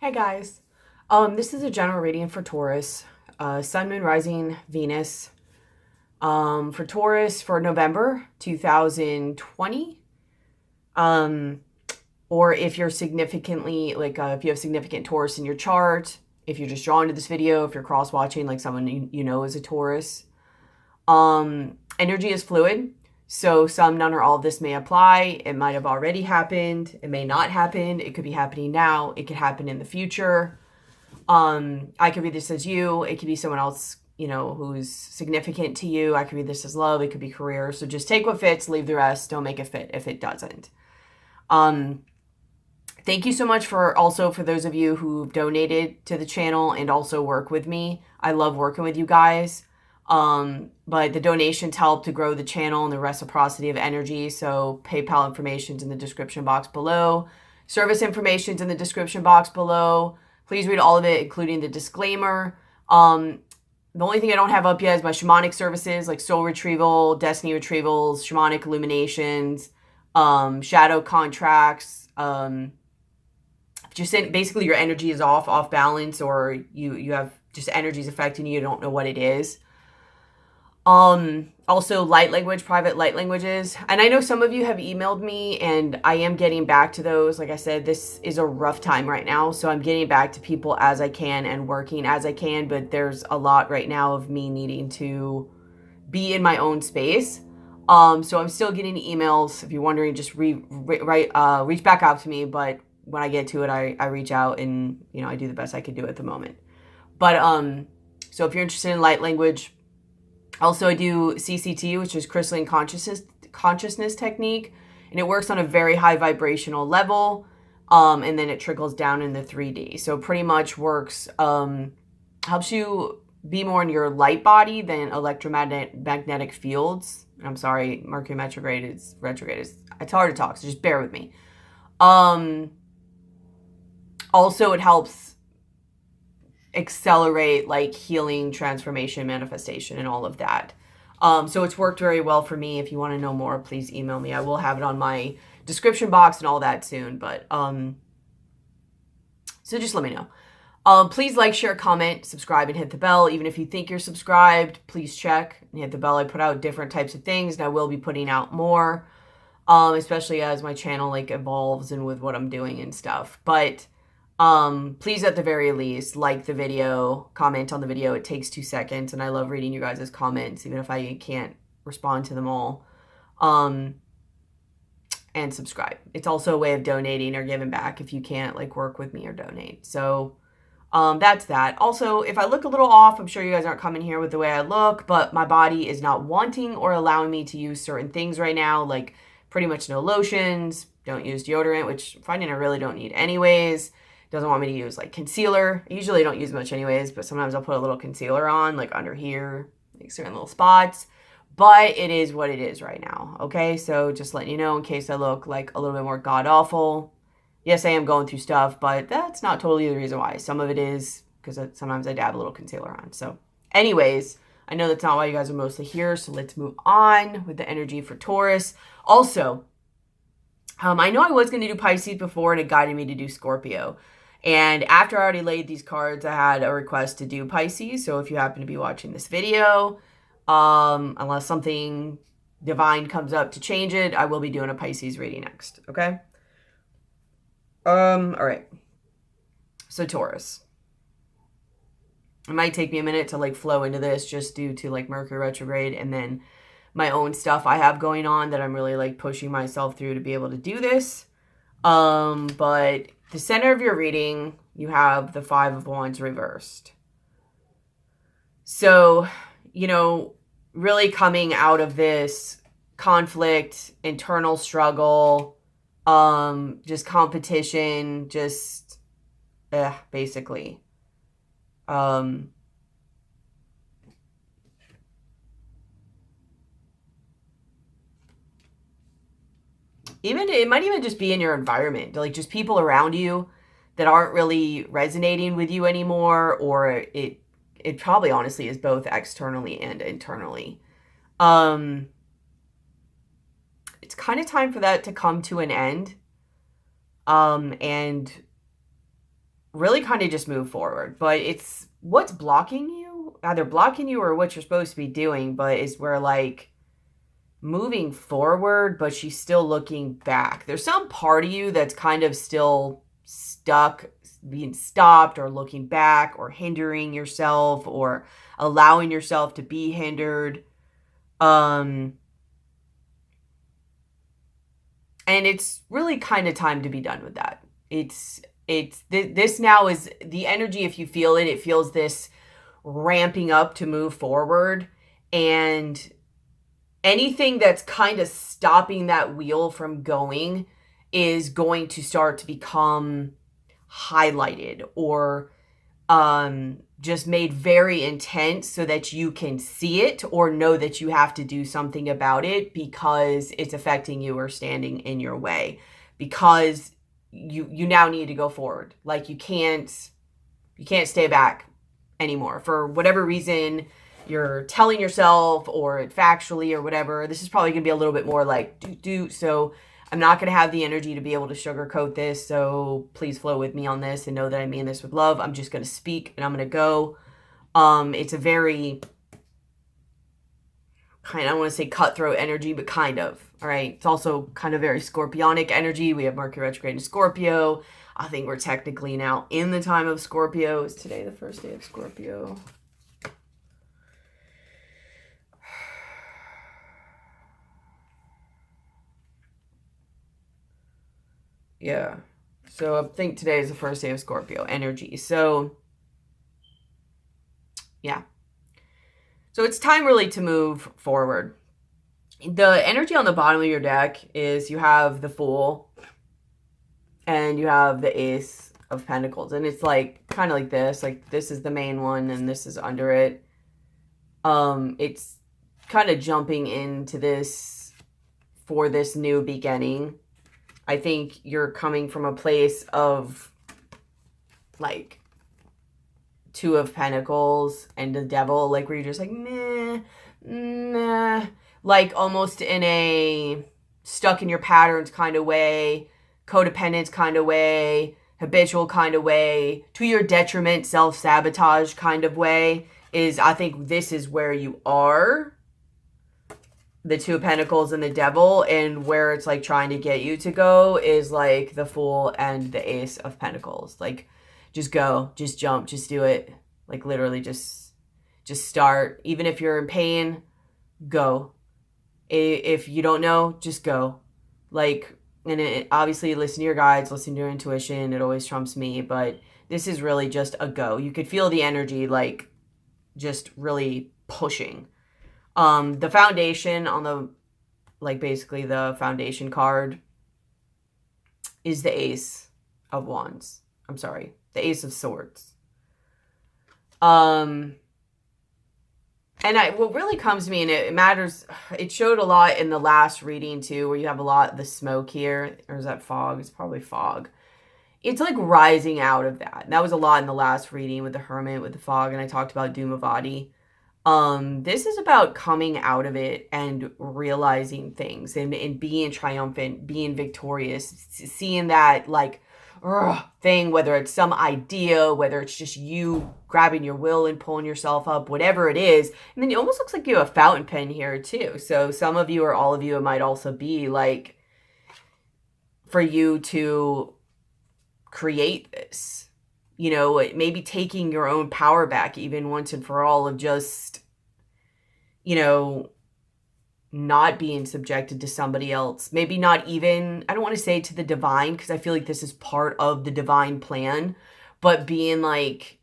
Hi guys. This is a general reading for Taurus, Sun, Moon, Rising, Venus. For Taurus for November 2020. Um, or if you're significantly if you have significant Taurus in your chart, if you're just drawn to this video, if you're cross watching like someone you know is a Taurus. Energy is fluid. So some, none, or all of this may apply. It might have already happened. It may not happen. It could be happening now. It could happen in the future. I could read this as you. It could be someone else, who's significant to you. I could read this as love. It could be career. So just take what fits, leave the rest. Don't make it fit if it doesn't. Thank you so much for those of you who've donated to the channel and also work with me. I love working with you guys. But the donations help to grow the channel and the reciprocity of energy. So PayPal information's in the description box below. Service information's in the description box below. Please read all of it, including the disclaimer. The only thing I don't have up yet is my shamanic services, like soul retrieval, destiny retrievals, shamanic illuminations, shadow contracts. Just basically your energy is off balance, or you have just energies affecting you. You don't know what it is. Also light language, private light languages. And I know some of you have emailed me and I am getting back to those. Like I said, this is a rough time right now. So I'm getting back to people as I can and working as I can. But there's a lot right now of me needing to be in my own space. So I'm still getting emails. If you're wondering, just reach back out to me. But when I get to it, I reach out and, I do the best I can do at the moment. But, so if you're interested in light language, also, I do CCT, which is crystalline consciousness technique, and it works on a very high vibrational level, and then it trickles down in the 3D. So pretty much works, helps you be more in your light body than electromagnetic fields. I'm sorry, Mercury retrograde is, it's hard to talk, so just bear with me. Also, it helps accelerate like healing, transformation, manifestation, and all of that. So it's worked very well for me. If you want to know more, please email me. I will have it on my description box and all that soon. But so just let me know. Please like, share, comment, subscribe, and hit the bell. Even if you think you're subscribed, please check and hit the bell. I put out different types of things, and I will be putting out more, especially as my channel like evolves and with what I'm doing and stuff. But please at the very least like the video, comment on the video. It takes 2 seconds, and I love reading you guys' comments even if I can't respond to them all. And subscribe. It's also a way of donating or giving back if you can't like work with me or donate. So that's that. Also, if I look a little off, I'm sure you guys aren't coming here with the way I look, but my body is not wanting or allowing me to use certain things right now, like pretty much no lotions, don't use deodorant, which I'm finding I really don't need anyways. Doesn't want me to use like concealer. I usually don't use much anyways, but sometimes I'll put a little concealer on like under here, like certain little spots. But it is what it is right now. Okay, so just letting you know in case I look like a little bit more god awful. Yes, I am going through stuff, but that's not totally the reason why. Some of it is because sometimes I dab a little concealer on. So anyways, I know that's not why you guys are mostly here. So let's move on with the energy for Taurus. Also, I know I was going to do Pisces before and it guided me to do Scorpio. And after I already laid these cards, I had a request to do Pisces. So if you happen to be watching this video, unless something divine comes up to change it, I will be doing a Pisces reading next. Okay. All right. So Taurus. It might take me a minute to like flow into this just due to like Mercury retrograde and then my own stuff I have going on that I'm really like pushing myself through to be able to do this. But the center of your reading, you have the 5 of Wands reversed. So, really coming out of this conflict, internal struggle, just competition, just, basically. It might even just be in your environment, like just people around you that aren't really resonating with you anymore, or it probably honestly is both externally and internally. It's kind of time for that to come to an end. And really kind of just move forward. But it's what's blocking you, either blocking you or what you're supposed to be doing, but is where like moving forward, but she's still looking back. There's some part of you that's kind of still stuck, being stopped or looking back or hindering yourself or allowing yourself to be hindered. And it's really kind of time to be done with that. This now is the energy. If you feel it, it feels this ramping up to move forward, and anything that's kind of stopping that wheel from going is going to start to become highlighted or just made very intense so that you can see it or know that you have to do something about it because it's affecting you or standing in your way, because you now need to go forward. Like you can't stay back anymore for whatever reason you're telling yourself or factually or whatever. This is probably going to be a little bit more like so I'm not going to have the energy to be able to sugarcoat this, so please flow with me on this and know that I mean this with love. I'm just going to speak and I'm going to go. It's a very kind of, I don't want to say cutthroat energy, but kind of, all right? It's also kind of very scorpionic energy. We have Mercury retrograde in Scorpio. I think we're technically now in the time of Scorpio. Is today the first day of Scorpio? Yeah. So I think today is the first day of Scorpio energy. So, yeah. So it's time really to move forward. The energy on the bottom of your deck is you have the Fool and you have the Ace of Pentacles. And it's like kind of like this. Like this is the main one and this is under it. It's kind of jumping into this for this new beginning. I think you're coming from a place of like Two of Pentacles and the Devil, like where you're just like, nah, like almost in a stuck in your patterns kind of way, codependence kind of way, habitual kind of way, to your detriment, self-sabotage kind of way. Is I think this is where you are. The Two of Pentacles and the Devil, and where it's like trying to get you to go is like the Fool and the Ace of Pentacles. Like just go, just jump, just do it. Like literally just start. Even if you're in pain, go. If you don't know, just go. Like, and obviously listen to your guides, listen to your intuition. It always trumps me, but this is really just a go. You could feel the energy like just really pushing. The foundation on the, like basically the foundation card is the Ace of Wands. I'm sorry, the Ace of Swords. And what really comes to me, and it matters, it showed a lot in the last reading too, where you have a lot of the smoke here, or is that fog? It's probably fog. It's like rising out of that. And that was a lot in the last reading with the Hermit, with the fog, and I talked about Dhumavati. This is about coming out of it and realizing things and being triumphant, being victorious, seeing that like thing, whether it's some idea, whether it's just you grabbing your will and pulling yourself up, whatever it is. And then it almost looks like you have a fountain pen here too. So some of you or all of you, it might also be like for you to create this. You know, maybe taking your own power back even once and for all, of just, you know, not being subjected to somebody else. Maybe not even, I don't want to say to the divine, because I feel like this is part of the divine plan, but being like,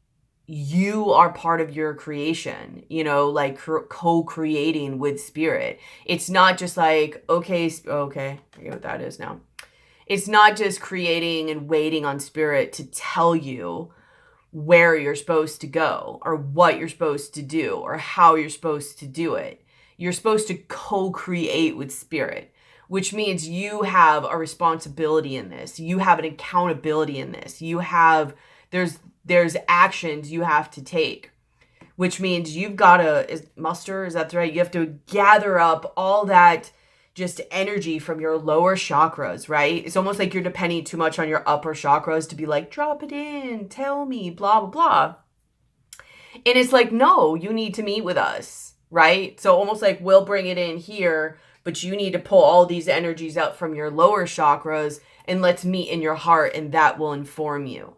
you are part of your creation, you know, like co-creating with spirit. It's not just like, okay, I get what that is now. It's not just creating and waiting on spirit to tell you where you're supposed to go or what you're supposed to do or how you're supposed to do it. You're supposed to co-create with spirit, which means you have a responsibility in this. You have an accountability in this. You have, there's actions you have to take, which means you've got to muster, is that right? You have to gather up all that just energy from your lower chakras, right? It's almost like you're depending too much on your upper chakras to be like, drop it in, tell me, blah, blah, blah. And it's like, no, you need to meet with us, right? So almost like we'll bring it in here, but you need to pull all these energies out from your lower chakras and let's meet in your heart, and that will inform you.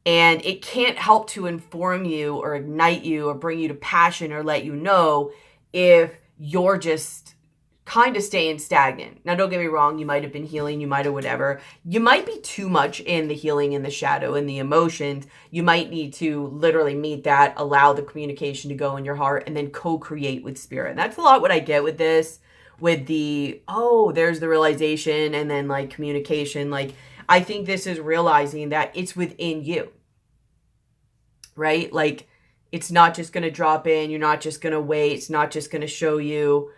And it can't help to inform you or ignite you or bring you to passion or let you know if you're just kind of staying stagnant. Now, don't get me wrong. You might have been healing. You might have whatever. You might be too much in the healing and the shadow and the emotions. You might need to literally meet that, allow the communication to go in your heart, and then co-create with spirit. And that's a lot what I get with this, with the, oh, there's the realization and then like communication. Like, I think this is realizing that it's within you, right? Like, it's not just going to drop in. You're not just going to wait. It's not just going to show you.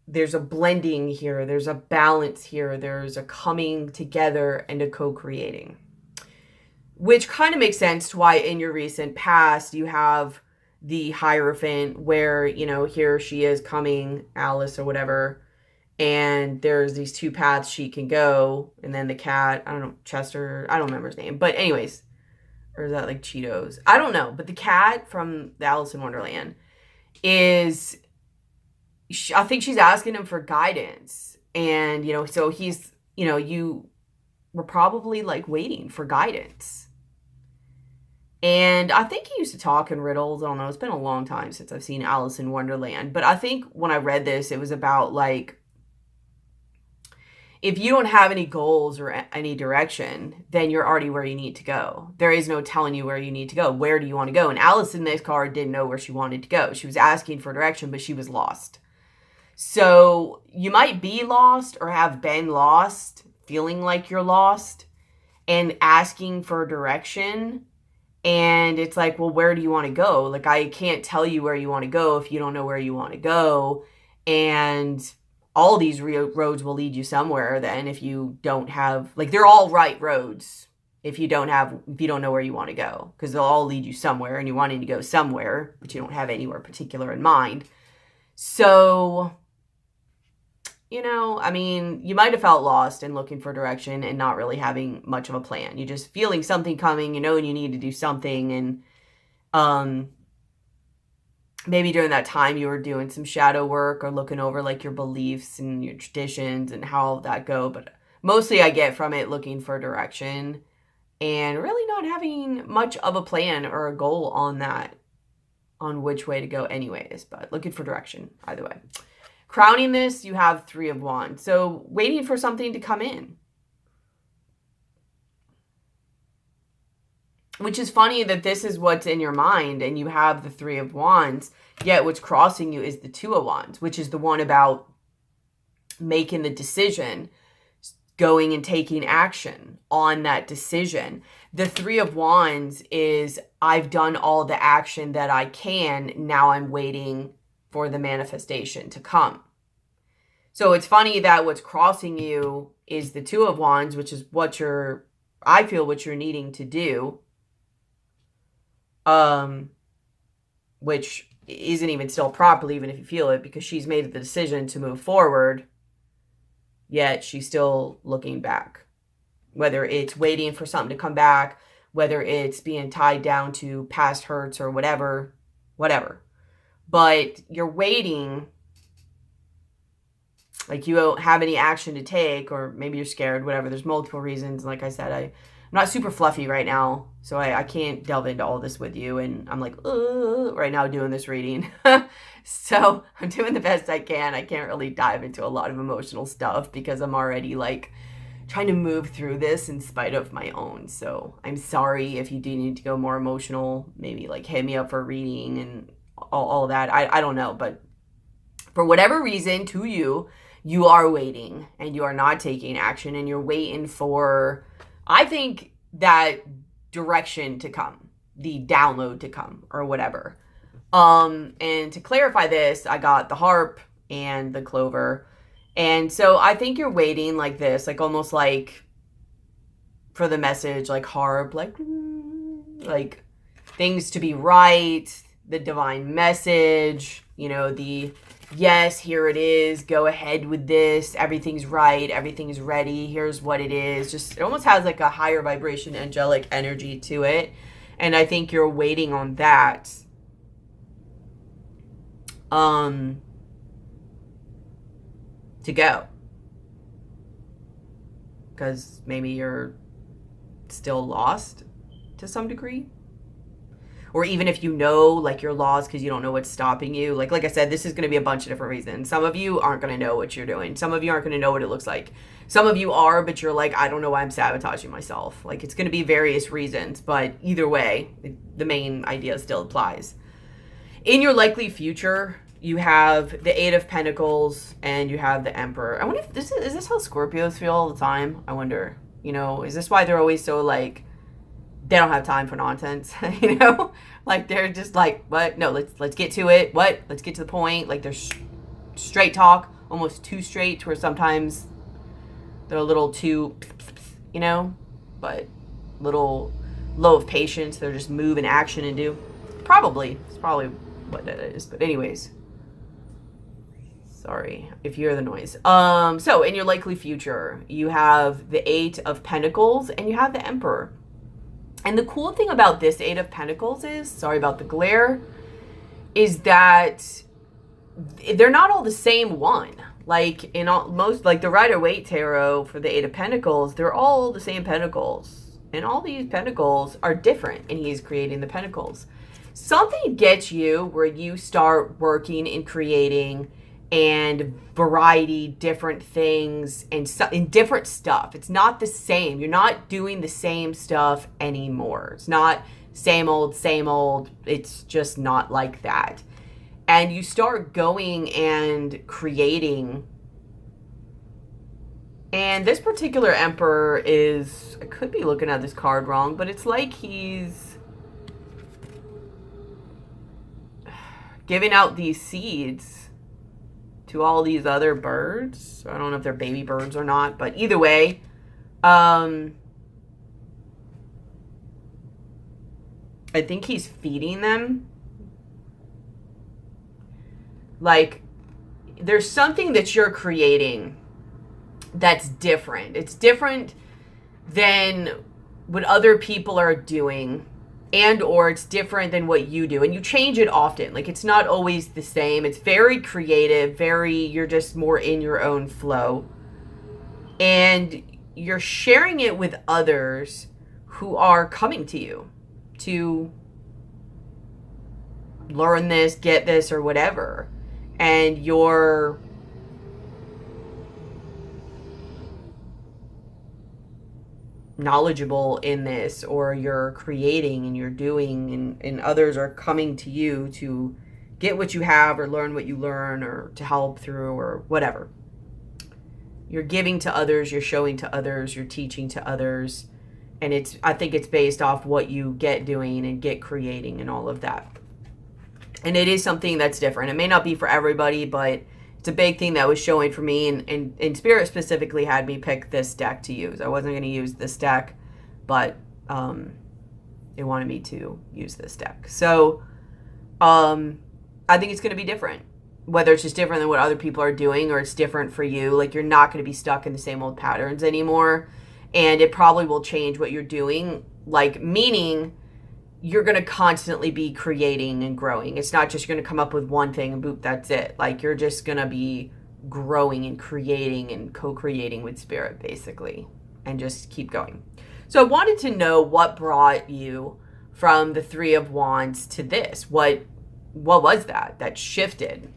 There's a blending here. There's a balance here. There's a coming together and a co-creating, which kind of makes sense to why in your recent past you have the Hierophant where, you know, here she is coming, Alice or whatever, and there's these two paths she can go, and then the cat, I don't know, Chester, I don't remember his name, but anyways, or is that like Cheetos? I don't know, but the cat from the Alice in Wonderland is, I think she's asking him for guidance, and, you know, so he's, you know, you were probably like waiting for guidance. And I think he used to talk in riddles. I don't know. It's been a long time since I've seen Alice in Wonderland. But I think when I read this, it was about like, if you don't have any goals or any direction, then you're already where you need to go. There is no telling you where you need to go. Where do you want to go? And Alice in this card didn't know where she wanted to go. She was asking for direction, but she was lost. So you might be lost or have been lost, feeling like you're lost and asking for direction. And it's like, well, where do you want to go? Like, I can't tell you where you want to go if you don't know where you want to go. And all these roads will lead you somewhere then if you don't have, like, they're all right roads if you don't know where you want to go, because they'll all lead you somewhere and you're wanting to go somewhere, but you don't have anywhere particular in mind. So, you know, I mean, you might have felt lost and looking for direction and not really having much of a plan. You're just feeling something coming, you know, and you need to do something. And maybe during that time you were doing some shadow work or looking over like your beliefs and your traditions and how all that go. But mostly I get from it looking for direction and really not having much of a plan or a goal on that, on which way to go anyways, but looking for direction either way. Crowning this, you have Three of Wands. So waiting for something to come in. Which is funny that this is what's in your mind and you have the Three of Wands, yet what's crossing you is the Two of Wands, which is the one about making the decision, going and taking action on that decision. The Three of Wands is, I've done all the action that I can, now I'm waiting for the manifestation to come. So it's funny that what's crossing you is the Two of Wands, which is what I feel what you're needing to do. Which isn't even still properly, even if you feel it, because she's made the decision to move forward, yet she's still looking back. Whether it's waiting for something to come back, whether it's being tied down to past hurts or whatever. But you're waiting, like you don't have any action to take, or maybe you're scared, whatever. There's multiple reasons. Like I said, I'm not super fluffy right now, so I can't delve into all this with you. And I'm like, right now doing this reading. So I'm doing the best I can. I can't really dive into a lot of emotional stuff because I'm already like trying to move through this in spite of my own. So I'm sorry if you do need to go more emotional, maybe like hit me up for a reading and all that. I don't know, but for whatever reason, to you are waiting and you are not taking action, and you're waiting for, I think, that direction to come, the download to come or whatever. And to clarify this, I got the harp and the clover. And so I think you're waiting like this, like almost like for the message, like harp, like things to be right, the divine message, you know, the yes, here it is, go ahead with this, everything's right, everything's ready, here's what it is. Just, it almost has like a higher vibration, angelic energy to it. And I think you're waiting on that. To go. Because maybe you're still lost to some degree. Or even if you know, like, you're lost because you don't know what's stopping you. Like I said, this is going to be a bunch of different reasons. Some of you aren't going to know what you're doing. Some of you aren't going to know what it looks like. Some of you are, but you're like, I don't know why I'm sabotaging myself. Like, it's going to be various reasons. But either way, the main idea still applies. In your likely future, you have the Eight of Pentacles and you have the Emperor. I wonder if is this how Scorpios feel all the time? I wonder, is this why they're always so like, they don't have time for nonsense, like they're just like, what? No, let's get to it. What? Let's get to the point. Like, they're straight talk, almost too straight, to where sometimes they're a little too, but little low of patience. They're just move and action and do. It's probably what that is. But anyways, sorry if you hear the noise. So in your likely future, you have the Eight of Pentacles and you have the Emperor. And the cool thing about this Eight of Pentacles is, sorry about the glare, is that they're not all the same one. Like, in most, like the Rider-Waite Tarot for the Eight of Pentacles, they're all the same pentacles. And all these pentacles are different, and he's creating the pentacles. Something gets you where you start working and creating and variety, different things, and different stuff. It's not the same. You're not doing the same stuff anymore. It's not same old, same old. It's just not like that. And you start going and creating. And this particular Emperor is, I could be looking at this card wrong, but it's like he's giving out these seeds to all these other birds. I don't know if they're baby birds or not, but either way, I think he's feeding them. Like, there's something that you're creating that's different. It's different than what other people are doing, and or it's different than what you do, and you change it often. Like, it's not always the same. It's very creative, you're just more in your own flow, and you're sharing it with others who are coming to you to learn this, get this, or whatever. And you're knowledgeable in this, or you're creating and you're doing, and others are coming to you to get what you have or learn what you learn, or to help through, or whatever. You're giving to others, you're showing to others, you're teaching to others, and I think it's based off what you get doing and get creating and all of that. And it is something that's different. It may not be for everybody, but it's a big thing that was showing for me, and Spirit specifically had me pick this deck to use. I wasn't going to use this deck, but they wanted me to use this deck. So I think it's going to be different. Whether it's just different than what other people are doing, or it's different for you. Like, you're not going to be stuck in the same old patterns anymore. And it probably will change what you're doing. Like, meaning you're going to constantly be creating and growing. It's not just going to come up with one thing and boop, that's it. Like, you're just going to be growing and creating and co-creating with Spirit, basically, and just keep going. So I wanted to know what brought you from the Three of Wands to this. What was that shifted?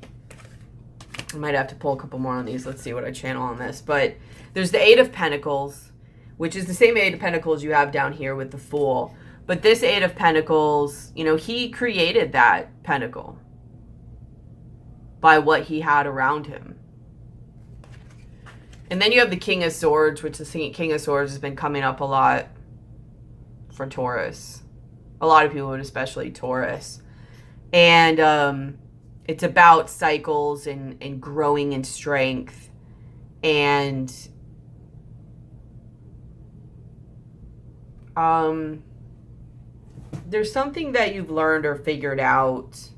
I might have to pull a couple more on these. Let's see what I channel on this. But there's the Eight of Pentacles, which is the same Eight of Pentacles you have down here with the Fool. But this Eight of Pentacles, he created that pentacle by what he had around him. And then you have the King of Swords, which the King of Swords has been coming up a lot for Taurus. A lot of people, but especially Taurus. And it's about cycles and growing in strength. And there's something that you've learned or figured out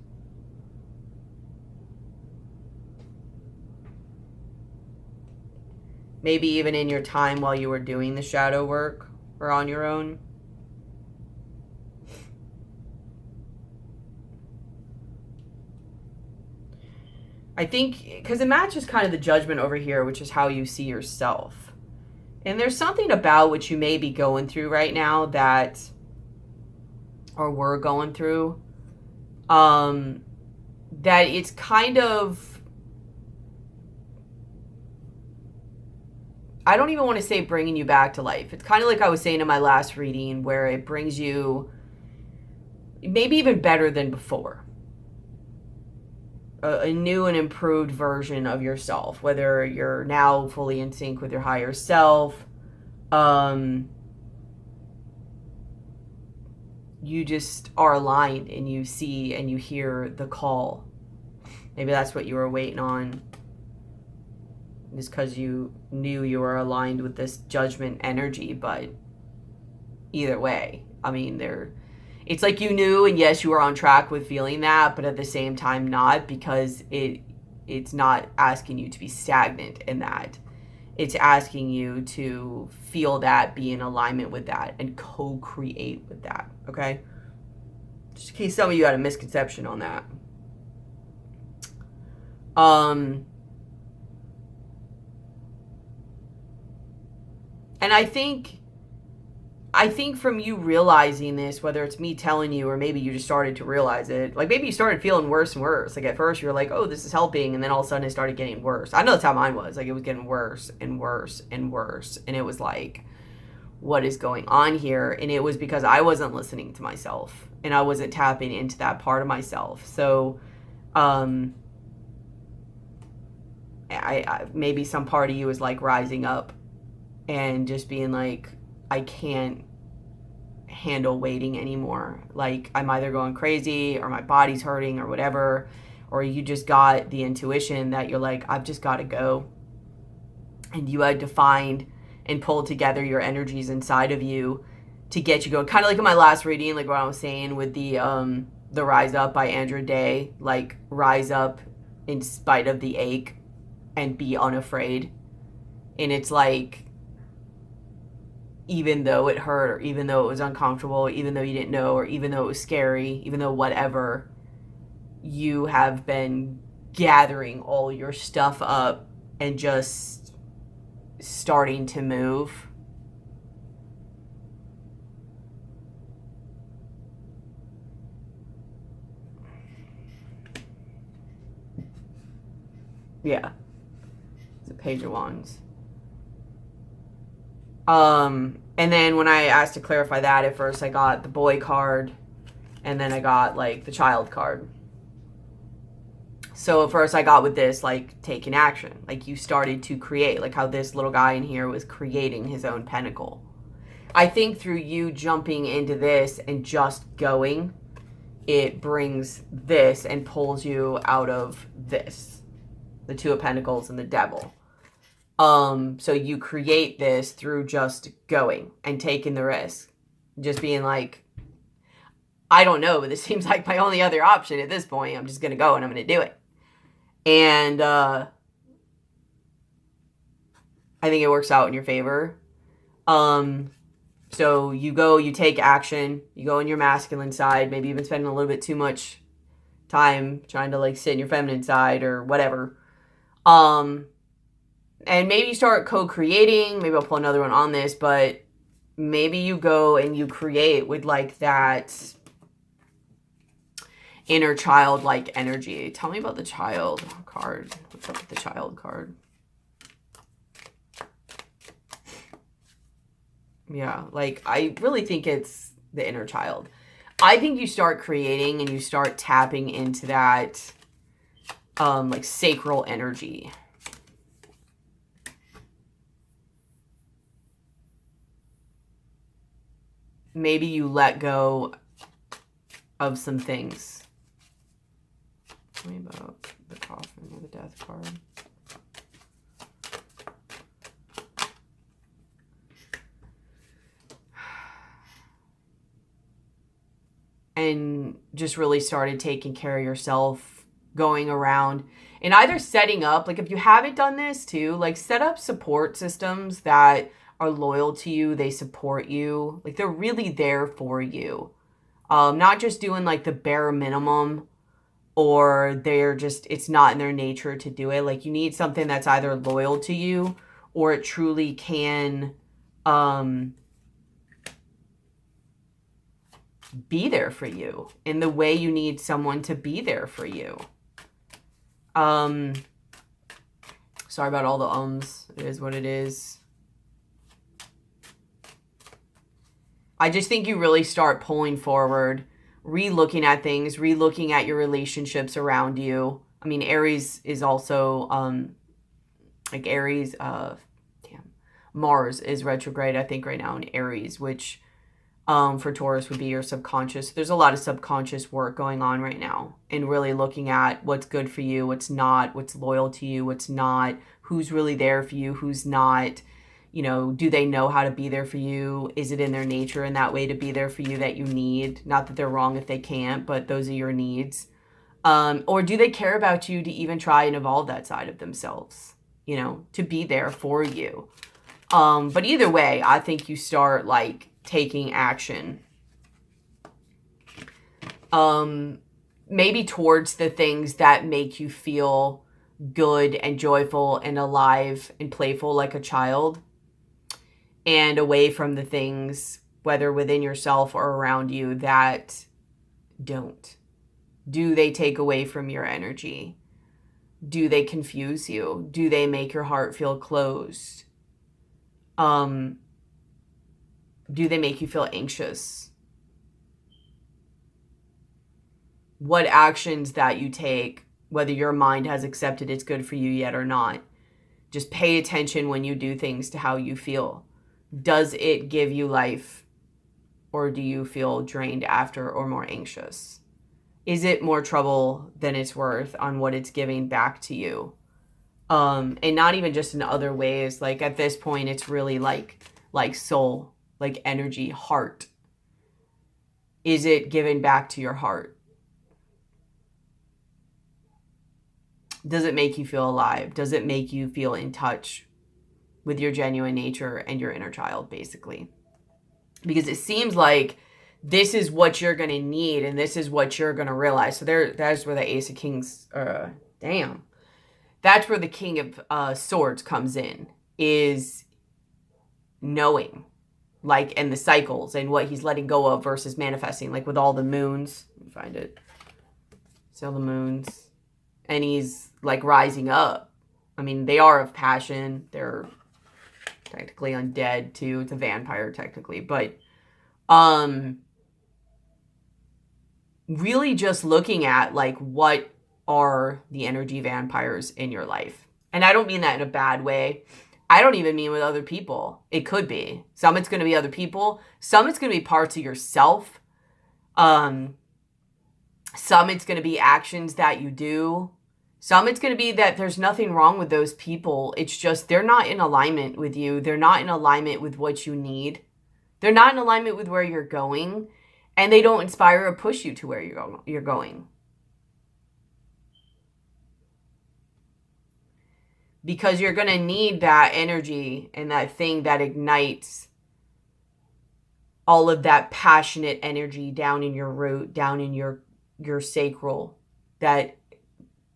Maybe even in your time while you were doing the shadow work or on your own. I think, because it matches kind of the judgment over here, which is how you see yourself. And there's something about what you may be going through right now that, or were going through, that it's kind of, I don't even want to say bringing you back to life. It's kind of like I was saying in my last reading, where it brings you maybe even better than before. A new and improved version of yourself, whether you're now fully in sync with your higher self. You just are aligned and you see and you hear the call. Maybe that's what you were waiting on. Just because you knew you were aligned with this judgment energy. But either way, I mean, it's like you knew, and yes, you were on track with feeling that, but at the same time not, because it's not asking you to be stagnant in that. It's asking you to feel that, be in alignment with that, and co-create with that, okay? Just in case some of you had a misconception on that. And I think from you realizing this, whether it's me telling you or maybe you just started to realize it, like maybe you started feeling worse and worse. Like at first you were like, oh, this is helping. And then all of a sudden it started getting worse. I know that's how mine was. Like it was getting worse and worse and worse. And it was like, what is going on here? And it was because I wasn't listening to myself and I wasn't tapping into that part of myself. So, I maybe some part of you is like rising up and just being like, I can't handle waiting anymore. Like I'm either going crazy or my body's hurting or whatever, or you just got the intuition that you're like, I've just got to go. And you had to find and pull together your energies inside of you to get you going. Kind of like in my last reading, like what I was saying with the Rise Up by Andrew Day, like rise up in spite of the ache and be unafraid. And it's like, even though it hurt, or even though it was uncomfortable, even though you didn't know, or even though it was scary, even though whatever, you have been gathering all your stuff up and just starting to move. Yeah. It's a Page of Wands. And then when I asked to clarify that, at first I got the boy card and then I got like the child card. So at first I got with this, like taking action, like you started to create, like how this little guy in here was creating his own pentacle. I think through you jumping into this and just going, it brings this and pulls you out of this, the Two of Pentacles and the Devil. So you create this through just going and taking the risk. Just being like, I don't know, but this seems like my only other option at this point. I'm just going to go and I'm going to do it. And I think it works out in your favor. So you go, you take action, you go in your masculine side. Maybe you've been spending a little bit too much time trying to like sit in your feminine side or whatever. And maybe you start co-creating. Maybe I'll pull another one on this, but maybe you go and you create with like that inner child-like energy. Tell me about the child card. What's up with the child card? Yeah, like I really think it's the inner child. I think you start creating and you start tapping into that like sacral energy. Maybe you let go of some things. Tell me about the coffin or the death card. And just really started taking care of yourself going around and either setting up, like if you haven't done this too, like set up support systems that are loyal to you, they support you, like they're really there for you. Not just doing like the bare minimum, or they're just, it's not in their nature to do it. Like you need something that's either loyal to you or it truly can be there for you in the way you need someone to be there for you. Sorry about all the ums. It is what it is. I just think you really start pulling forward, re-looking at things, re-looking at your relationships around you. I mean, Aries is also, like Aries, Mars is retrograde, I think, right now in Aries, which for Taurus would be your subconscious. There's a lot of subconscious work going on right now and really looking at what's good for you, what's not, what's loyal to you, what's not, who's really there for you, who's not. You know, do they know how to be there for you? Is it in their nature in that way to be there for you that you need? Not that they're wrong if they can't, but those are your needs. Or do they care about you to even try and evolve that side of themselves, you know, to be there for you? But either way, I think you start like taking action. Maybe towards the things that make you feel good and joyful and alive and playful like a child, and away from the things, whether within yourself or around you, that don't. Do they take away from your energy? Do they confuse you? Do they make your heart feel closed? Do they make you feel anxious? What actions that you take, whether your mind has accepted it's good for you yet or not, just pay attention when you do things to how you feel. Does it give you life, or do you feel drained after or more anxious? Is it more trouble than it's worth on what it's giving back to you? And not even just in other ways. Like at this point, it's really like soul, like energy, heart. Is it giving back to your heart? Does it make you feel alive? Does it make you feel in touch with your genuine nature and your inner child, basically? Because it seems like this is what you're going to need and this is what you're going to realize. So that's where the Ace of Kings, that's where the King of Swords comes in, is knowing, like, and the cycles and what he's letting go of versus manifesting, like with all the moons. Let me find it. See all the moons. And he's like rising up. I mean, they are of passion. They're technically undead too. It's a vampire technically, but really just looking at like what are the energy vampires in your life. And I don't mean that in a bad way. I don't even mean with other people. It could be. Some it's going to be other people. Some it's going to be parts of yourself. Some it's going to be actions that you do. Some it's going to be that there's nothing wrong with those people. It's just they're not in alignment with you. They're not in alignment with what you need. They're not in alignment with where you're going. And they don't inspire or push you to where you're going. Because you're going to need that energy and that thing that ignites all of that passionate energy down in your root, down in your sacral, that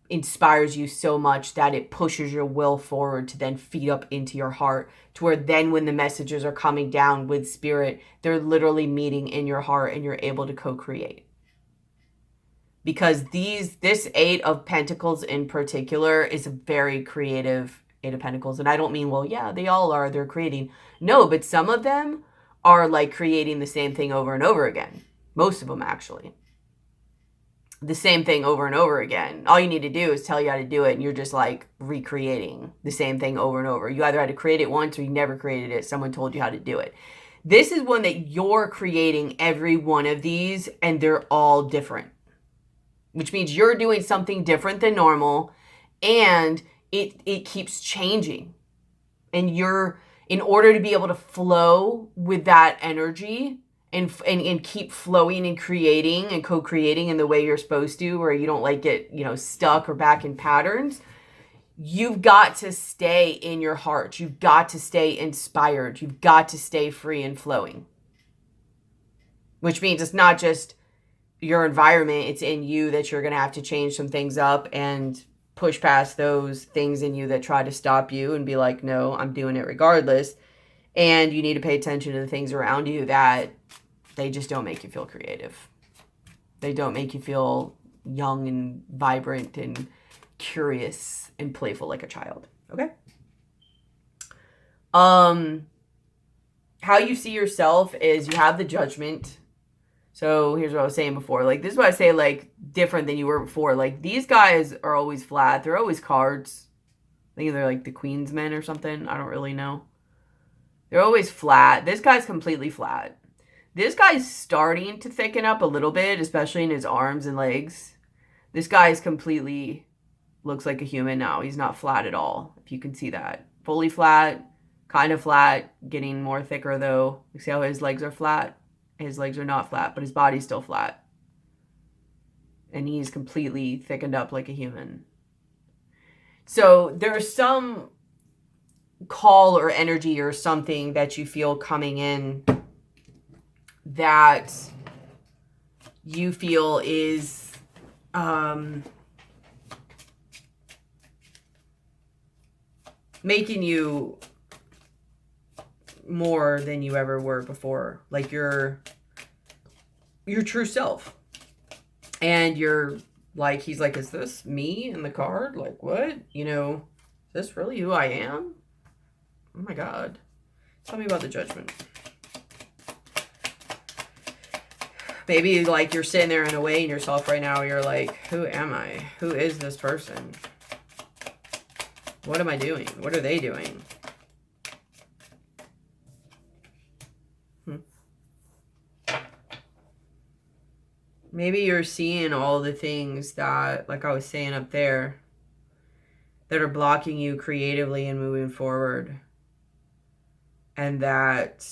inspires you so much that it pushes your will forward to then feed up into your heart, to where then when the messages are coming down with spirit, they're literally meeting in your heart and you're able to co-create. Because this Eight of Pentacles in particular is a very creative Eight of Pentacles. And I don't mean, well, yeah, they all are, they're creating. No, but some of them are like creating the same thing over and over again. Most of them, actually. The same thing over and over again. All you need to do is tell you how to do it, and you're just like recreating the same thing over and over. You either had to create it once or you never created it. Someone told you how to do it. This is one that you're creating every one of these, and they're all different. Which means you're doing something different than normal, and it keeps changing. And you're, in order to be able to flow with that energy and keep flowing and creating and co-creating in the way you're supposed to, where you don't like get, you know, stuck or back in patterns, you've got to stay in your heart. You've got to stay inspired. You've got to stay free and flowing. Which means it's not just your environment, it's in you that you're going to have to change some things up and push past those things in you that try to stop you and be like, no, I'm doing it regardless. And you need to pay attention to the things around you that they just don't make you feel creative. They don't make you feel young and vibrant and curious and playful like a child. Okay? How you see yourself is you have the Judgment. So here's what I was saying before. Like, this is what I say, like, different than you were before. Like, these guys are always flat. They're always cards. I think they're like the Queen's Men or something. I don't really know. They're always flat. This guy's completely flat. This guy's starting to thicken up a little bit, especially in his arms and legs. This guy is completely, looks like a human now. He's not flat at all, if you can see that. Fully flat, kind of flat, getting more thicker though. You see how his legs are flat? His legs are not flat, but his body's still flat. And he's completely thickened up like a human. So there's some call or energy or something that you feel coming in that you feel is making you more than you ever were before. Like your true self. And you're like, he's like, is this me in the card? Like, what? You know, is this really who I am? Oh my God. Tell me about the Judgment. Maybe like you're sitting there in a way in yourself right now. You're like, who am I? Who is this person? What am I doing? What are they doing? Maybe you're seeing all the things that, like I was saying up there, that are blocking you creatively and moving forward. And that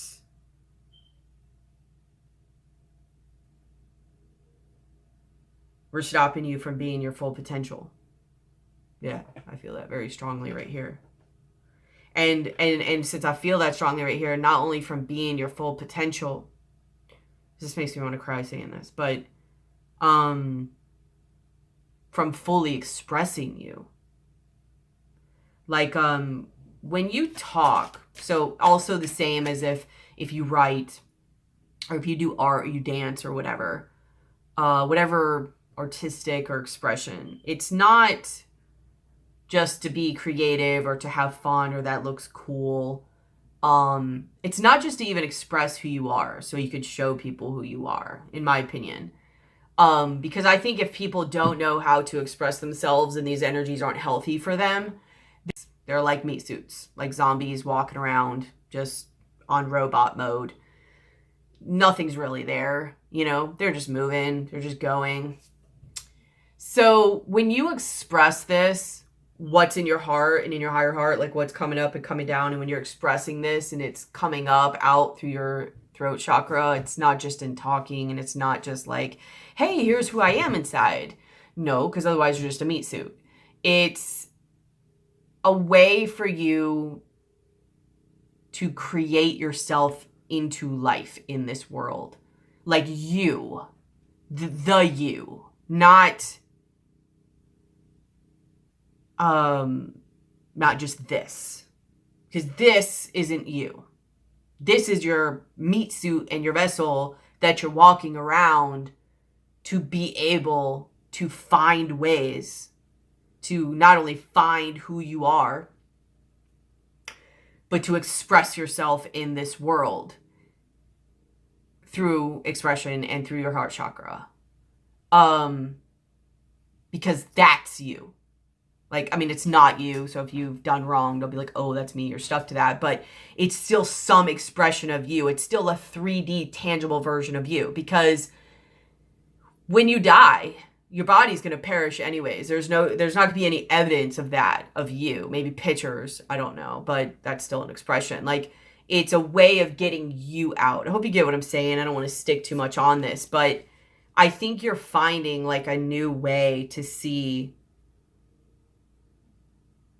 we're stopping you from being your full potential. Yeah, I feel that very strongly right here. And since I feel that strongly right here, not only from being your full potential, this makes me want to cry saying this, but from fully expressing you. Like when you talk, so also the same as if you write or if you do art or you dance or whatever artistic or expression, it's not just to be creative or to have fun or that looks cool. It's not just to even express who you are so you could show people who you are, in my opinion. Because I think if people don't know how to express themselves and these energies aren't healthy for them, they're like meat suits, like zombies walking around just on robot mode. Nothing's really there, you know, they're just moving, they're just going. So when you express this, what's in your heart and in your higher heart, like what's coming up and coming down, and when you're expressing this and it's coming up out through your throat chakra, it's not just in talking, and it's not just like, hey, here's who I am inside. No, because otherwise you're just a meat suit. It's a way for you to create yourself into life in this world. Like you, the you, not just this, because this isn't you. This is your meat suit and your vessel that you're walking around to be able to find ways to not only find who you are, but to express yourself in this world through expression and through your heart chakra. Because that's you. Like, I mean, it's not you. So if you've done wrong, they'll be like, oh, that's me. You're stuck to that. But it's still some expression of you. It's still a 3D tangible version of you. Because when you die, your body's going to perish anyways. There's not going to be any evidence of that, of you. Maybe pictures. I don't know. But that's still an expression. Like, It's a way of getting you out. I hope you get what I'm saying. I don't want to stick too much on this, but I think you're finding like a new way to see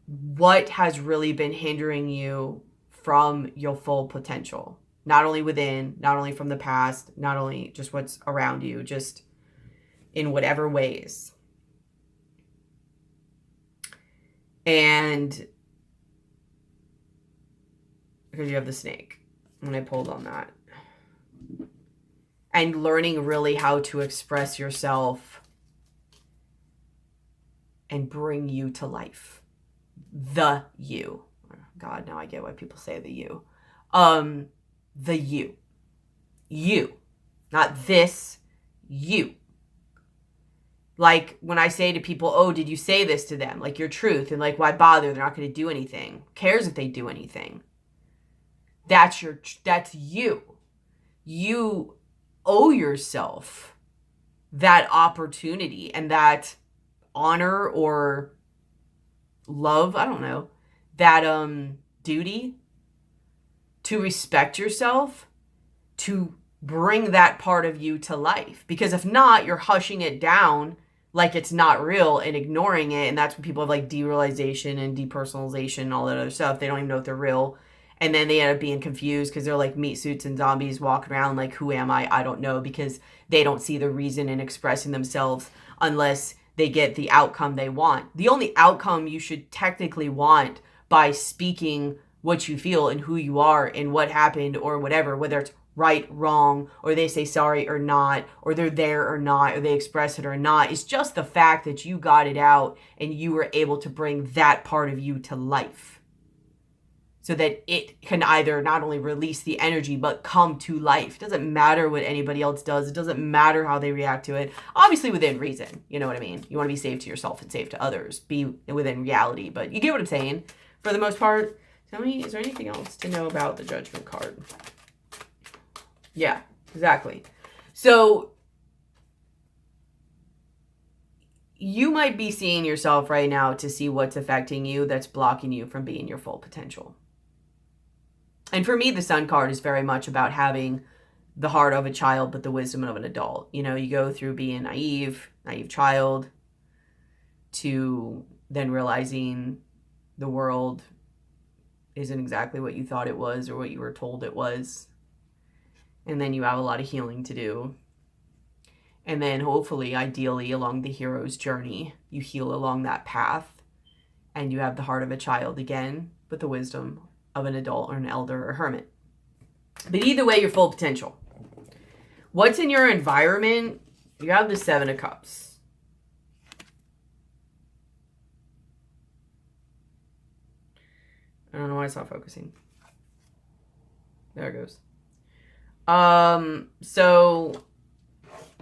what has really been hindering you from your full potential. Not only within, not only from the past, not only just what's around you, just in whatever ways. And because you have the snake, when I pulled on that. And learning really how to express yourself and bring you to life. The you. God, now I get why people say the you. The you. You. Not this, you. Like when I say to people, oh, did you say this to them? Like your truth. And like, why bother? They're not going to do anything. Who cares if they do anything? That's you. You owe yourself that opportunity and that honor or love, I don't know, that duty to respect yourself, to bring that part of you to life. Because if not, you're hushing it down like it's not real and ignoring it. And that's when people have like derealization and depersonalization and all that other stuff. They don't even know if they're real. And then they end up being confused because they're like meat suits and zombies walking around like, who am I? I don't know, because they don't see the reason in expressing themselves unless they get the outcome they want. The only outcome you should technically want by speaking what you feel and who you are and what happened or whatever, whether it's right, wrong, or they say sorry or not, or they're there or not, or they express it or not, is just the fact that you got it out and you were able to bring that part of you to life. So that it can either not only release the energy, but come to life. It doesn't matter what anybody else does. It doesn't matter how they react to it. Obviously within reason. You know what I mean? You want to be safe to yourself and safe to others. Be within reality. But you get what I'm saying. For the most part, tell me, is there anything else to know about the Judgment card? Yeah, exactly. So you might be seeing yourself right now to see what's affecting you that's blocking you from being your full potential. And for me, the Sun card is very much about having the heart of a child, but the wisdom of an adult. You know, you go through being naive child, to then realizing the world isn't exactly what you thought it was or what you were told it was. And then you have a lot of healing to do. And then hopefully, ideally, along the hero's journey, you heal along that path and you have the heart of a child again, but the wisdom of an adult or an elder or hermit. But either way, your full potential. What's in your environment? You have the Seven of Cups. I don't know why it's not focusing. There it goes. So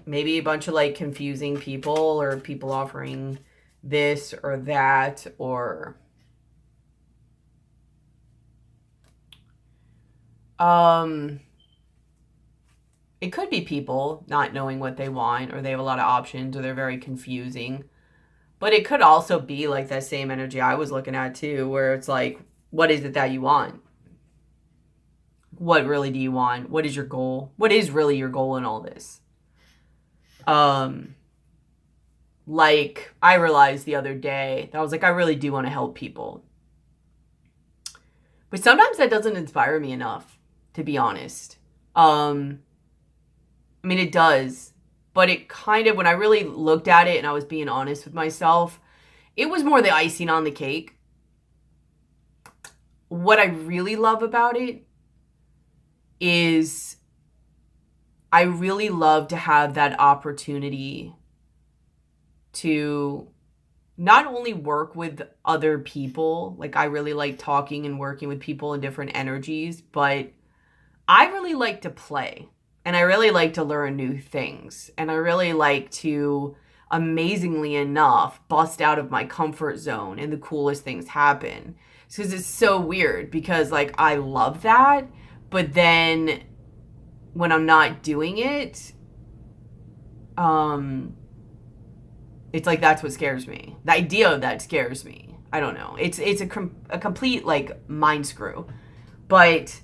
maybe a bunch of like confusing people or people offering this or that, or it could be people not knowing what they want, or they have a lot of options, or they're very confusing. But it could also be like that same energy I was looking at too, where it's like, what is it that you want? What really do you want? What is your goal? What is really your goal in all this? Like I realized the other day that I was like, I really do want to help people. But sometimes that doesn't inspire me enough, to be honest. I mean, it does, but it kind of, when I really looked at it and I was being honest with myself, it was more the icing on the cake. What I really love about it is I really love to have that opportunity to not only work with other people, like I really like talking and working with people in different energies, but I really like to play. And I really like to learn new things. And I really like to, amazingly enough, bust out of my comfort zone and the coolest things happen. Because it's so weird, because like I love that. But then when I'm not doing it, it's like that's what scares me. The idea of that scares me. I don't know. It's a complete like mind screw. But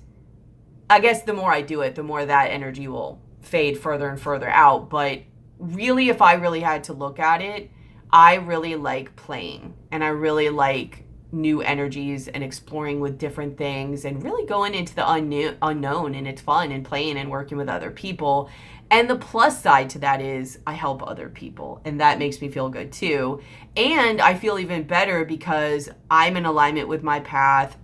I guess the more I do it, the more that energy will fade further and further out. But really, if I really had to look at it, I really like playing, and I really like new energies and exploring with different things and really going into the unknown, and it's fun, and playing and working with other people. And the plus side to that is I help other people, and that makes me feel good too. And I feel even better because I'm in alignment with my path.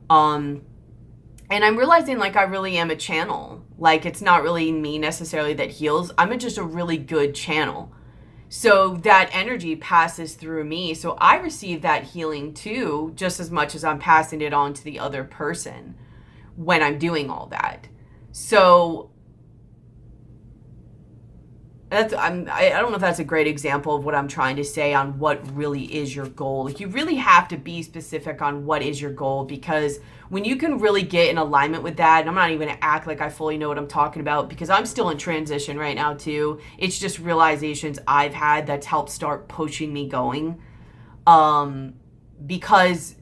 And I'm realizing like I really am a channel. Like it's not really me necessarily that heals. I'm just a really good channel. So that energy passes through me. So I receive that healing too, just as much as I'm passing it on to the other person when I'm doing all that. So I don't know if that's a great example of what I'm trying to say on what really is your goal. Like you really have to be specific on what is your goal, because when you can really get in alignment with that, and I'm not even going to act like I fully know what I'm talking about because I'm still in transition right now too. It's just realizations I've had that's helped start pushing me going. Because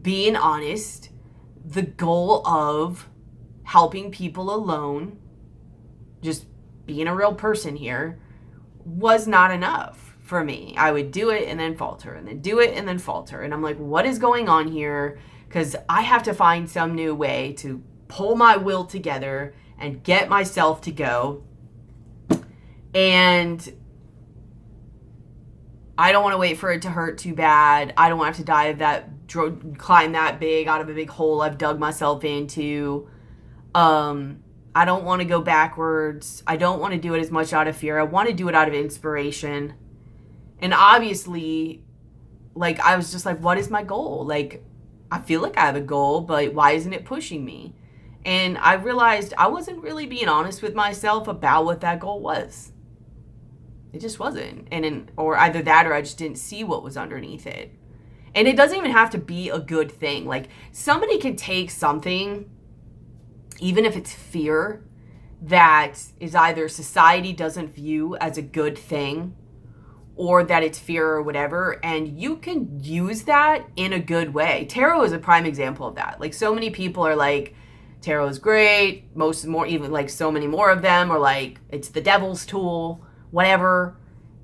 being honest, the goal of helping people alone, just being a real person here, was not enough for me. I would do it and then falter, and then do it and then falter. And I'm like, what is going on here? Because I have to find some new way to pull my will together and get myself to go. And I don't want to wait for it to hurt too bad. I don't want to have to climb that big out of a big hole I've dug myself into. I don't want to go backwards. I don't want to do it as much out of fear. I want to do it out of inspiration. And obviously, like, I was just like, what is my goal? Like, I feel like I have a goal, but why isn't it pushing me? And I realized I wasn't really being honest with myself about what that goal was. It just wasn't. Or either that, or I just didn't see what was underneath it. And it doesn't even have to be a good thing. Like, somebody can take something, even if it's fear, that is either society doesn't view as a good thing, or that it's fear or whatever, and you can use that in a good way. Tarot is a prime example of that. Like, so many people are like, tarot is great, even like so many more of them are like, it's the devil's tool, whatever.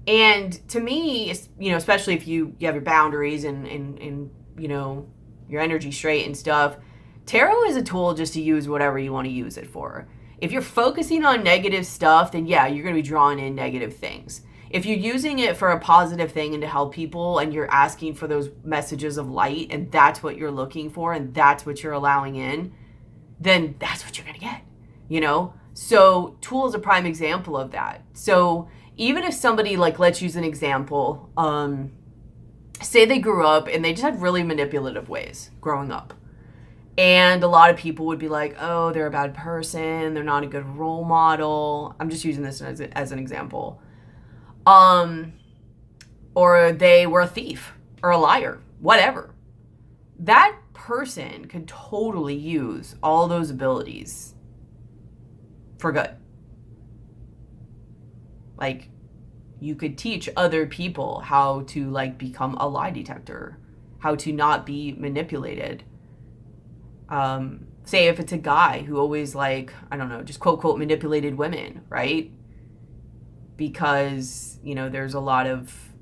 And to me, it's, especially if you have your boundaries and your energy straight and stuff, tarot is a tool just to use whatever you want to use it for. If you're focusing on negative stuff, then yeah, you're going to be drawing in negative things. If you're using it for a positive thing and to help people, and you're asking for those messages of light, and that's what you're looking for, and that's what you're allowing in, then that's what you're going to get, So tool is a prime example of that. So even if somebody, like, let's use an example, say they grew up and they just had really manipulative ways growing up. And a lot of people would be like, oh, they're a bad person, they're not a good role model. I'm just using this as an example. Or they were a thief or a liar, whatever. That person could totally use all those abilities for good. Like, you could teach other people how to, like, become a lie detector, how to not be manipulated. Say if it's a guy who always, like, I don't know, just quote manipulated women, right? Because, there's a lot of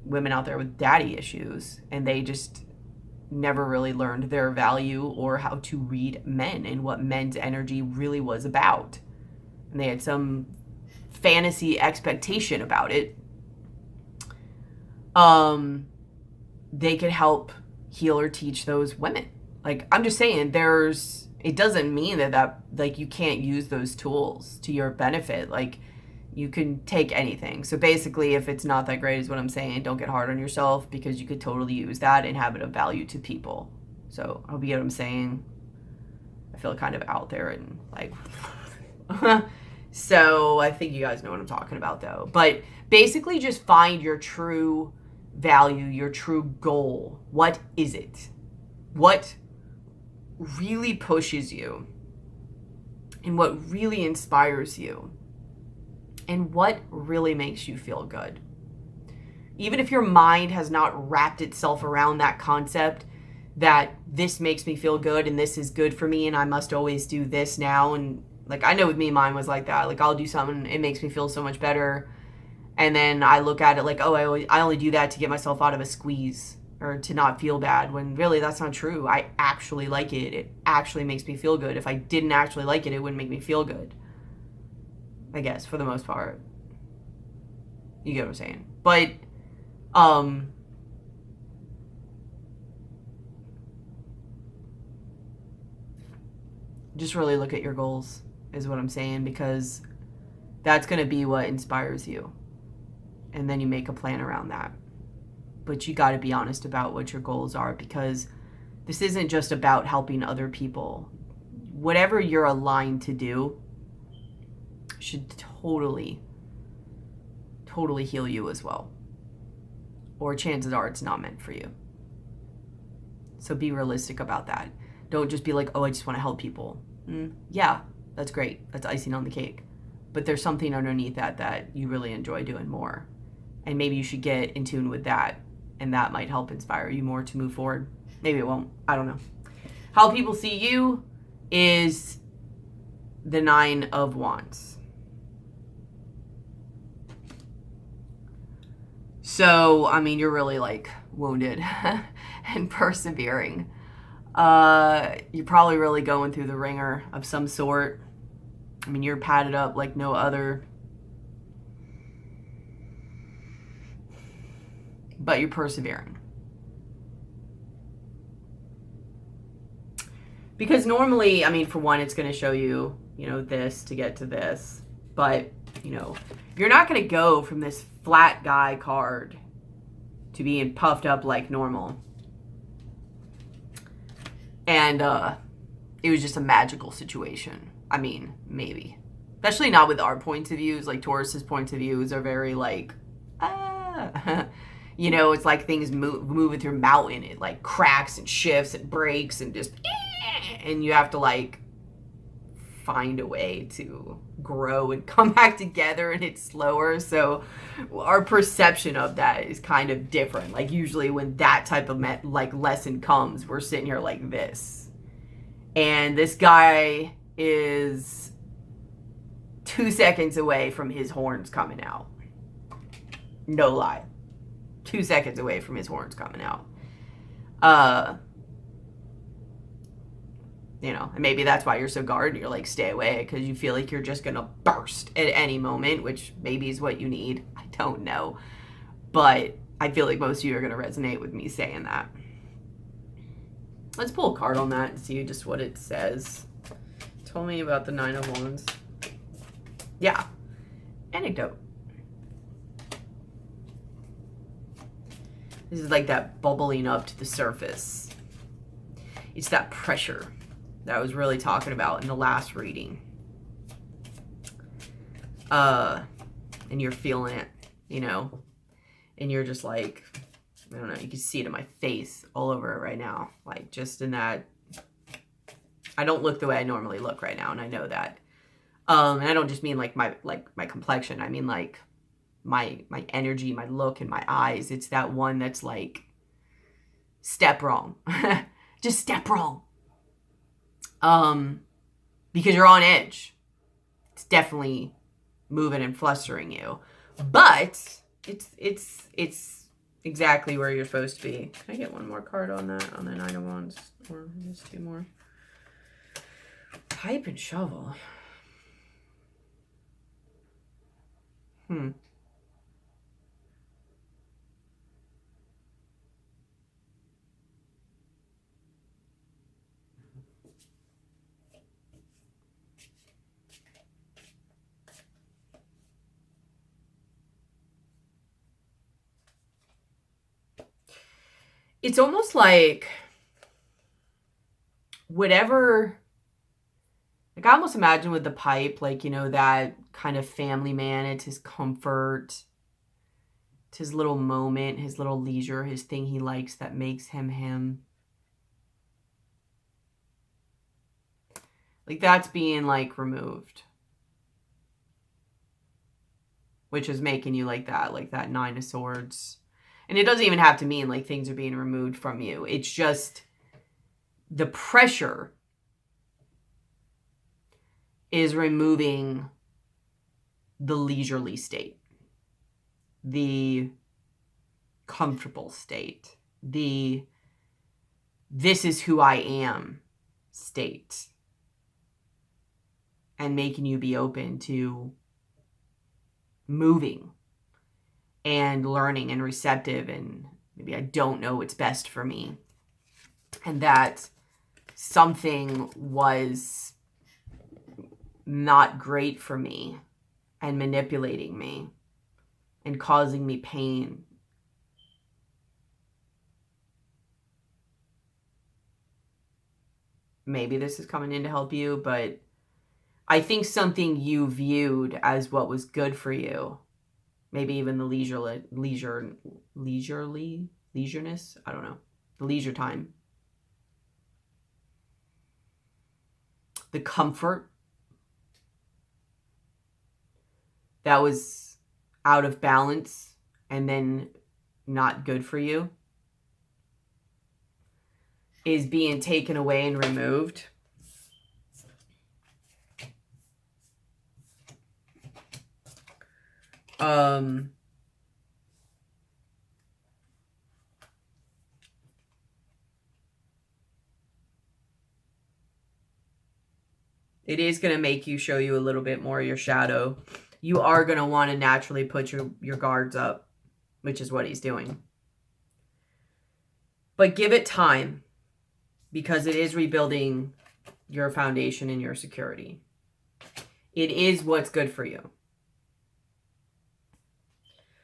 women out there with daddy issues, and they just never really learned their value or how to read men and what men's energy really was about. And they had some fantasy expectation about it. They could help heal or teach those women. Like, I'm just saying, it doesn't mean that like, you can't use those tools to your benefit. Like, you can take anything. So basically, if it's not that great is what I'm saying, don't get hard on yourself, because you could totally use that and have it of value to people. So I hope you get what I'm saying. I feel kind of out there and like, so I think you guys know what I'm talking about though. But basically just find your true value, your true goal. What is it? What really pushes you? And what really inspires you? And what really makes you feel good? Even if your mind has not wrapped itself around that concept, that this makes me feel good and this is good for me and I must always do this now. And like, I know with me, mine was like that. Like, I'll do something, it makes me feel so much better. And then I look at it like, oh, I only do that to get myself out of a squeeze or to not feel bad, when really that's not true. I actually like it. It actually makes me feel good. If I didn't actually like it, it wouldn't make me feel good. I guess, for the most part. You get what I'm saying? But, just really look at your goals, is what I'm saying, because that's going to be what inspires you. And then you make a plan around that. But you got to be honest about what your goals are, because this isn't just about helping other people. Whatever you're aligned to do should totally heal you as well. Or chances are it's not meant for you. So be realistic about that. Don't just be like, oh, I just want to help people. Yeah, that's great. That's icing on the cake. But there's something underneath that you really enjoy doing more. And maybe you should get in tune with that. And that might help inspire you more to move forward. Maybe it won't. I don't know. How people see you is the 9 of Wands. So, I mean, you're really like wounded and persevering. You're probably really going through the ringer of some sort. I mean, you're padded up like no other. But you're persevering. Because normally, I mean, for one, it's going to show you, this to get to this. But, you're not going to go from this flat guy card to being puffed up like normal. And it was just a magical situation. I mean, maybe. Especially not with our points of views. Like, Taurus's points of views are very like, it's like things moving through mountain. It like cracks and shifts and breaks and just, and you have to like find a way to grow and come back together, and it's slower. So our perception of that is kind of different. Like, usually when that type of lesson comes, we're sitting here like this. And this guy is 2 seconds away from his horns coming out. No lie. 2 seconds away from his horns coming out. And maybe that's why you're so guarded. You're like, stay away, because you feel like you're just going to burst at any moment, which maybe is what you need. I don't know. But I feel like most of you are going to resonate with me saying that. Let's pull a card on that and see just what it says. Tell me about the 9 of Wands. Yeah. Anecdote. This is like that bubbling up to the surface. It's that pressure that I was really talking about in the last reading. And you're feeling it, and you're just like, I don't know, you can see it in my face all over it right now. Like, just in that, I don't look the way I normally look right now, and I know that. And I don't just mean like my complexion. I mean like my energy, my look, and my eyes. It's that one that's like, step wrong. Just step wrong. Because you're on edge. It's definitely moving and flustering you. But it's exactly where you're supposed to be. Can I get one more card on that, on the 9 of Wands? Or just 2 more? Pipe and shovel. It's almost like whatever, like I almost imagine with the pipe, like, that kind of family man, it's his comfort, it's his little moment, his little leisure, his thing he likes that makes him him. Like, that's being like removed, which is making you like that 9 of Swords. And it doesn't even have to mean like things are being removed from you. It's just the pressure is removing the leisurely state, the comfortable state, the this is who I am state, and making you be open to moving and learning and receptive, and maybe I don't know what's best for me, and that something was not great for me and manipulating me and causing me pain. Maybe this is coming in to help you, but I think something you viewed as what was good for you, maybe even the leisureness, I don't know, the leisure time, the comfort that was out of balance and then not good for you, is being taken away and removed. It is going to make you show you a little bit more of your shadow. You are going to want to naturally put your guards up, which is what he's doing. But give it time, because it is rebuilding your foundation and your security. It is what's good for you.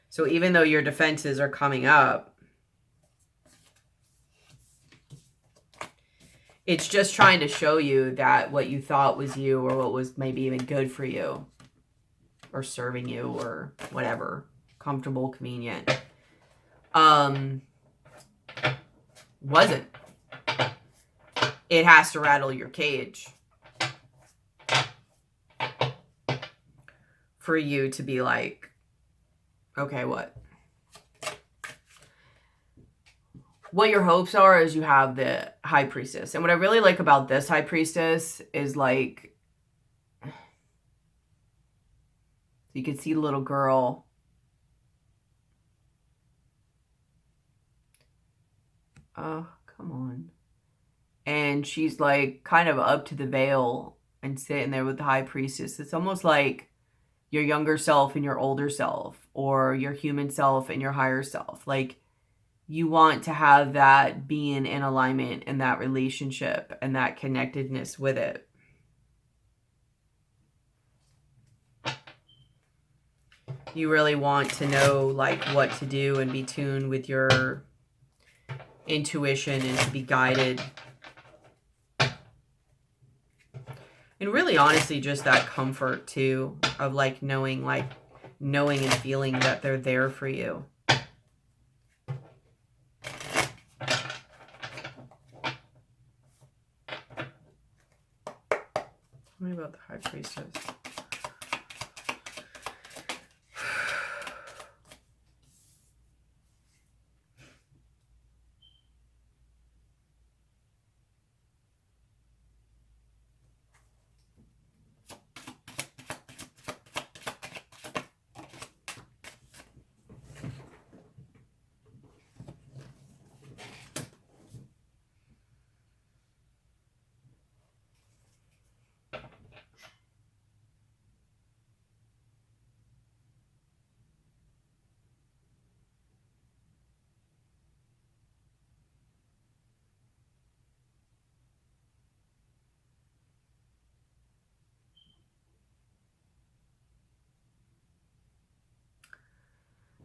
So even though your defenses are coming up, it's just trying to show you that what you thought was you, or what was maybe even good for you, or serving you, or whatever, comfortable, convenient, wasn't. It has to rattle your cage for you to be like, okay, what? What your hopes are is you have the High Priestess. And what I really like about this High Priestess is, like, you can see the little girl. Oh, come on. And she's, like, kind of up to the veil and sitting there with the High Priestess. It's almost like your younger self and your older self, or your human self and your higher self. Like, you want to have that being in alignment and that relationship and that connectedness with it. You really want to know, like, what to do and be tuned with your intuition and to be guided. And really, honestly, just that comfort too, of like knowing and feeling that they're there for you. Tell me about the High Priestess.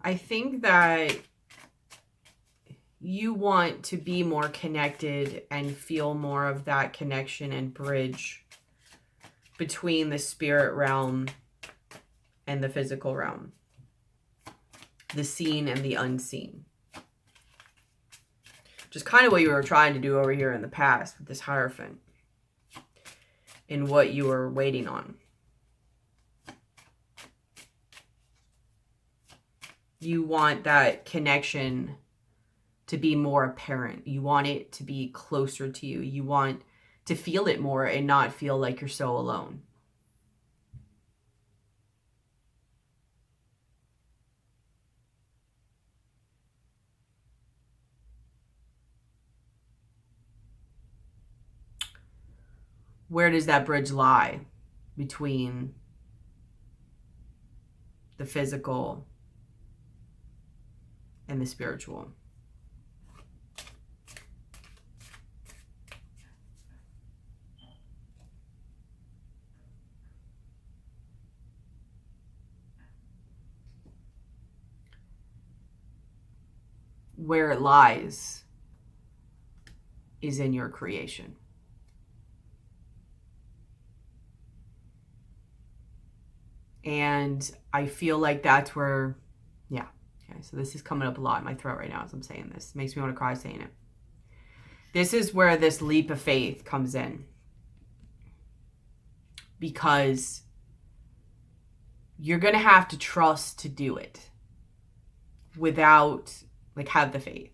I think that you want to be more connected and feel more of that connection and bridge between the spirit realm and the physical realm, the seen and the unseen. Just kind of what you were trying to do over here in the past with this Hierophant, and what you were waiting on. You want that connection to be more apparent. You want it to be closer to you. You want to feel it more and not feel like you're so alone. Where does that bridge lie between the physical and the spiritual? Where it lies is in your creation. And I feel like that's where, yeah. Okay, so this is coming up a lot in my throat right now as I'm saying this. It makes me want to cry saying it. This is where this leap of faith comes in. Because you're going to have to trust to do it without, like, have the faith,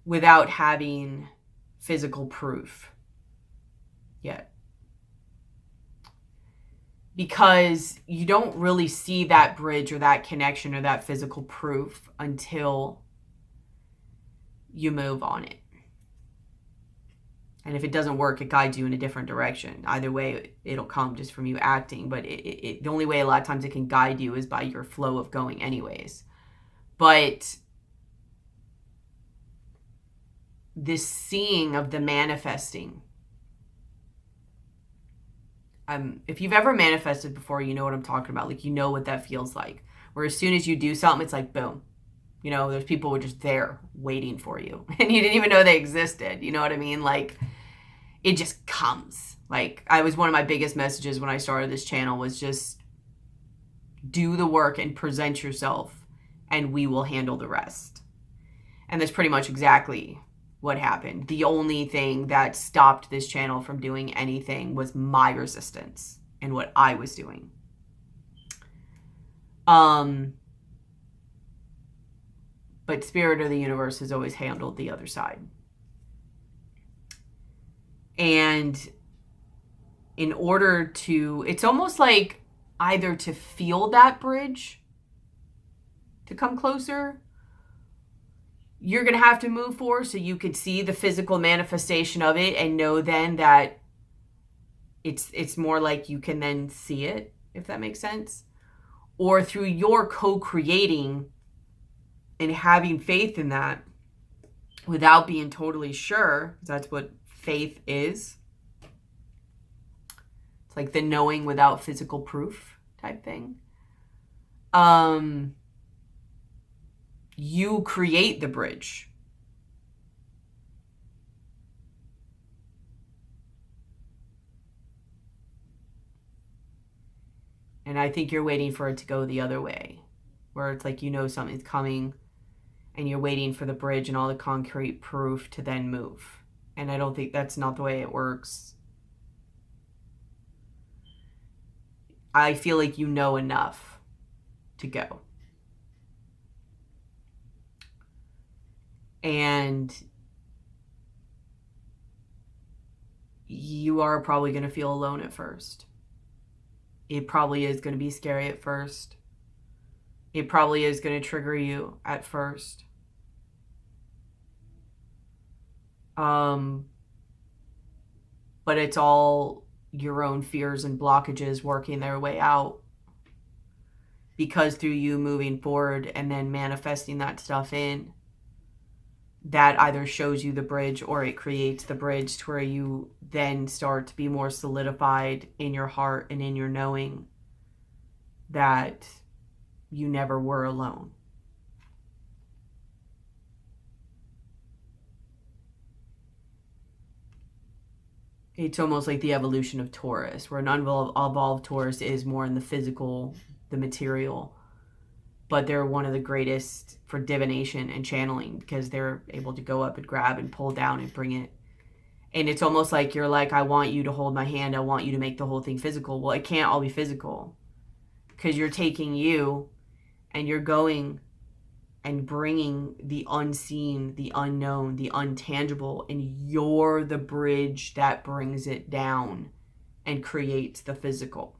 without having physical proof yet. Because you don't really see that bridge or that connection or that physical proof until you move on it. And if it doesn't work, it guides you in a different direction. Either way, it'll come just from you acting. But the only way a lot of times it can guide you is by your flow of going anyways. But this seeing of the manifesting, if you've ever manifested before, you know what I'm talking about. Like, you know what that feels like. Where as soon as you do something, it's like, boom. You know, there's people who are just there waiting for you. And you didn't even know they existed. You know what I mean? Like, it just comes. Like, one of my biggest messages when I started this channel was just do the work and present yourself, and we will handle the rest. And that's pretty much exactly what happened. The only thing that stopped this channel from doing anything was my resistance and what I was doing. But Spirit or the universe has always handled the other side. And in order to, it's almost like either to feel that bridge to come closer, you're going to have to move forward so you could see the physical manifestation of it and know then that it's more like you can then see it, if that makes sense. Or through your co-creating and having faith in that without being totally sure, that's what faith is. It's like the knowing without physical proof type thing. You create the bridge. And I think you're waiting for it to go the other way, where it's like, you know, something's coming and you're waiting for the bridge and all the concrete proof to then move. And I don't think that's not the way it works. I feel like you know enough to go. And you are probably going to feel alone at first. It probably is going to be scary at first. It probably is going to trigger you at first. But it's all your own fears and blockages working their way out. Because through you moving forward and then manifesting that stuff in, that either shows you the bridge or it creates the bridge to where you then start to be more solidified in your heart and in your knowing that you never were alone. It's almost like the evolution of Taurus, where an unevolved Taurus is more in the physical, the material. But they're one of the greatest for divination and channeling because they're able to go up and grab and pull down and bring it. And it's almost like you're like, I want you to hold my hand. I want you to make the whole thing physical. Well, it can't all be physical because you're taking you and you're going and bringing the unseen, the unknown, the untangible, and you're the bridge that brings it down and creates the physical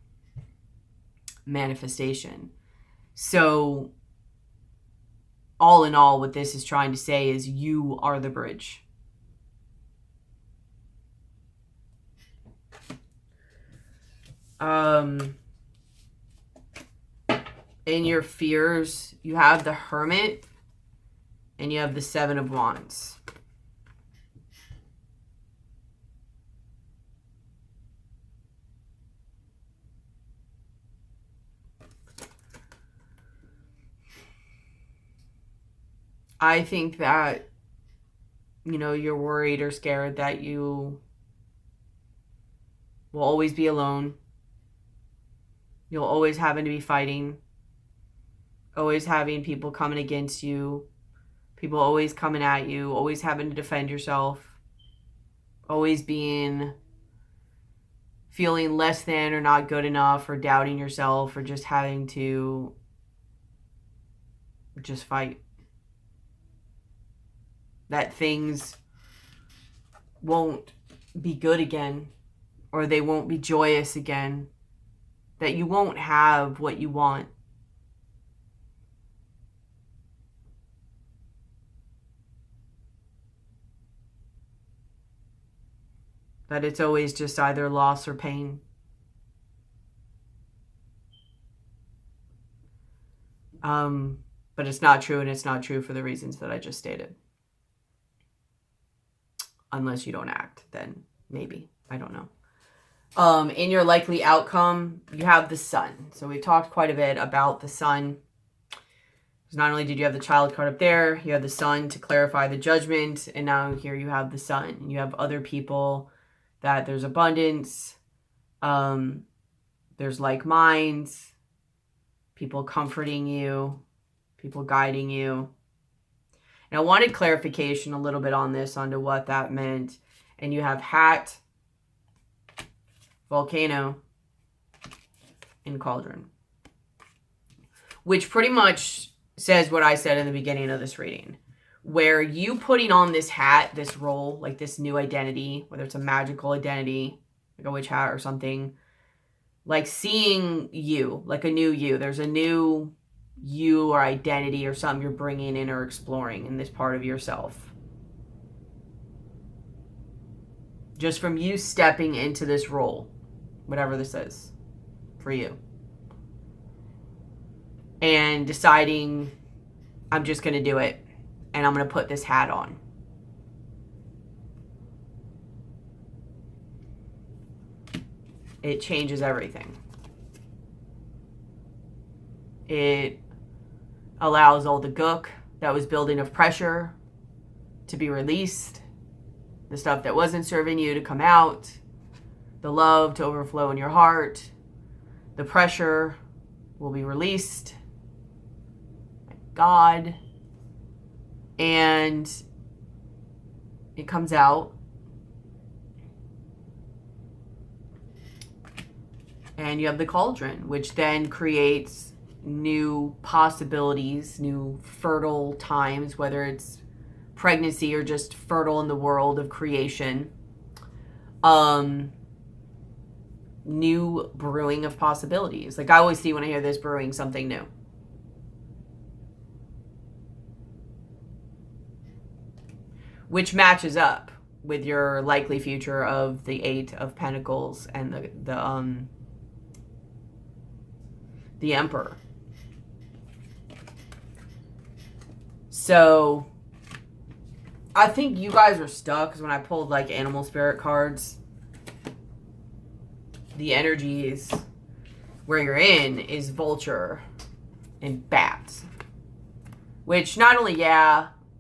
manifestation. So all in all, what this is trying to say is you are the bridge. In your fears, you have the Hermit and you have the Seven of Wands. I think that, you know, you're worried or scared that you will always be alone. You'll always having to be fighting. Always having people coming against you. People always coming at you. Always having to defend yourself. Always feeling less than or not good enough, or doubting yourself, or just having to just fight. That things won't be good again, or they won't be joyous again. That you won't have what you want. That it's always just either loss or pain. But it's not true, and it's not true for the reasons that I just stated. Unless you don't act, then maybe. I don't know. In your likely outcome, you have the Sun. So we've talked quite a bit about the Sun. Because not only did you have the Child card up there, you have the Sun to clarify the Judgment, and now here you have the Sun. And you have other people that there's abundance, there's like minds, people comforting you, people guiding you. And I wanted clarification a little bit on this, onto what that meant. And you have Hat, Volcano, and Cauldron. Which pretty much says what I said in the beginning of this reading. Where you putting on this hat, this role, like this new identity, whether it's a magical identity, like a witch hat or something, like seeing you, like a new you. There's a new you or identity or something you're bringing in or exploring in this part of yourself. Just from you stepping into this role, whatever this is for you. And deciding, I'm just going to do it. And I'm going to put this hat on. It changes everything. It allows all the gook that was building of pressure to be released. The stuff that wasn't serving you to come out. The love to overflow in your heart. The pressure will be released. God. And it comes out. And you have the Cauldron, which then creates new possibilities, new fertile times, whether it's pregnancy or just fertile in the world of creation. New brewing of possibilities. Like I always see when I hear this, brewing something new. Which matches up with your likely future of the Eight of Pentacles and the Emperor. So I think you guys are stuck, because when I pulled like animal spirit cards, the energies where you're in is vulture and bats. Which not only,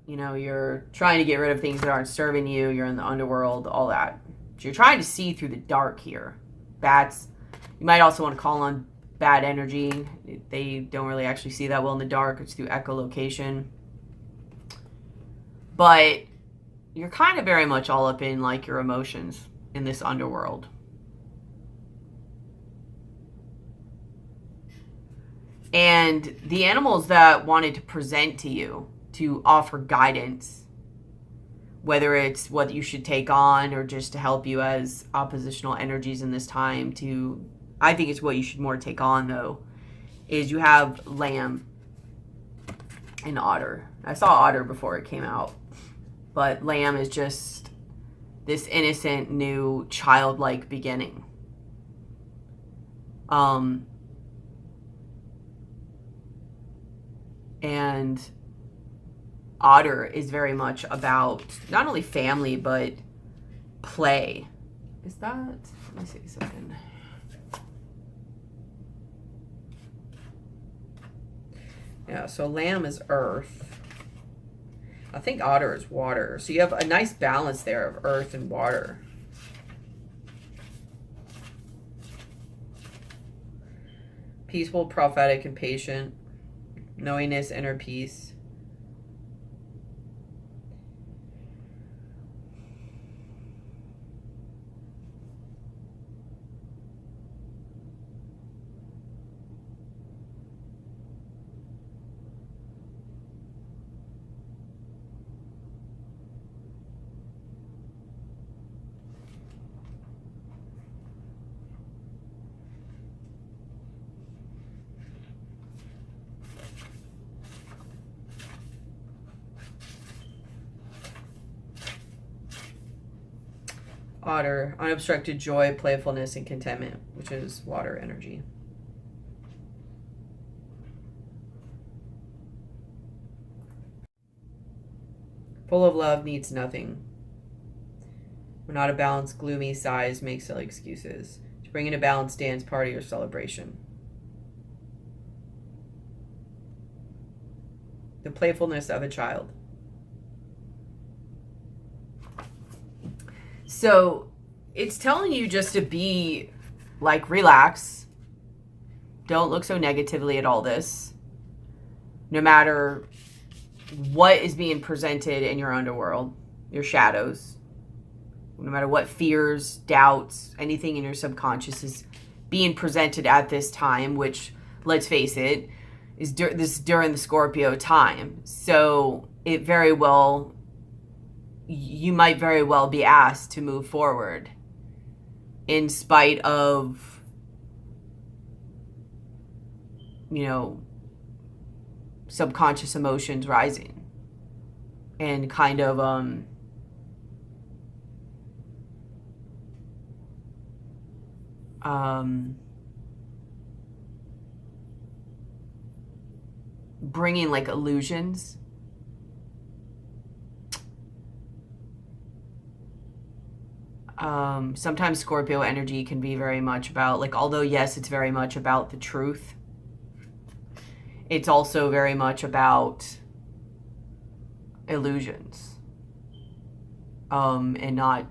you know, you're trying to get rid of things that aren't serving you. You're in the underworld, all that. So you're trying to see through the dark here. Bats. You might also want to call on bad energy. They don't really actually see that well in the dark. It's through echolocation. But you're kind of very much all up in like your emotions in this underworld. And the animals that wanted to present to you, to offer guidance, whether it's what you should take on or just to help you as oppositional energies in this time to, I think it's what you should more take on though, is you have lamb and otter. I saw otter before it came out, but lamb is just this innocent, new, childlike beginning. And otter is very much about not only family, but play. Is that, let me see a second. Yeah, so lamb is earth. I think otter is water. So you have a nice balance there of earth and water. Peaceful, prophetic, and patient. Knowingness, inner peace. Otter, unobstructed joy, playfulness, and contentment, which is water energy. Full of love, needs nothing. We're not a balanced, gloomy, sighs, make silly excuses. To bring in a balanced dance, party, or celebration. The playfulness of a child. So it's telling you just to be like, relax. Don't look so negatively at all this. No matter what is being presented in your underworld, your shadows, no matter what fears, doubts, anything in your subconscious is being presented at this time, which, let's face it, is during the Scorpio time. So it very well, you might very well be asked to move forward in spite of, you know, subconscious emotions rising and kind of bringing like illusions. Sometimes Scorpio energy can be very much about, like, although yes, it's very much about the truth, it's also very much about illusions, and not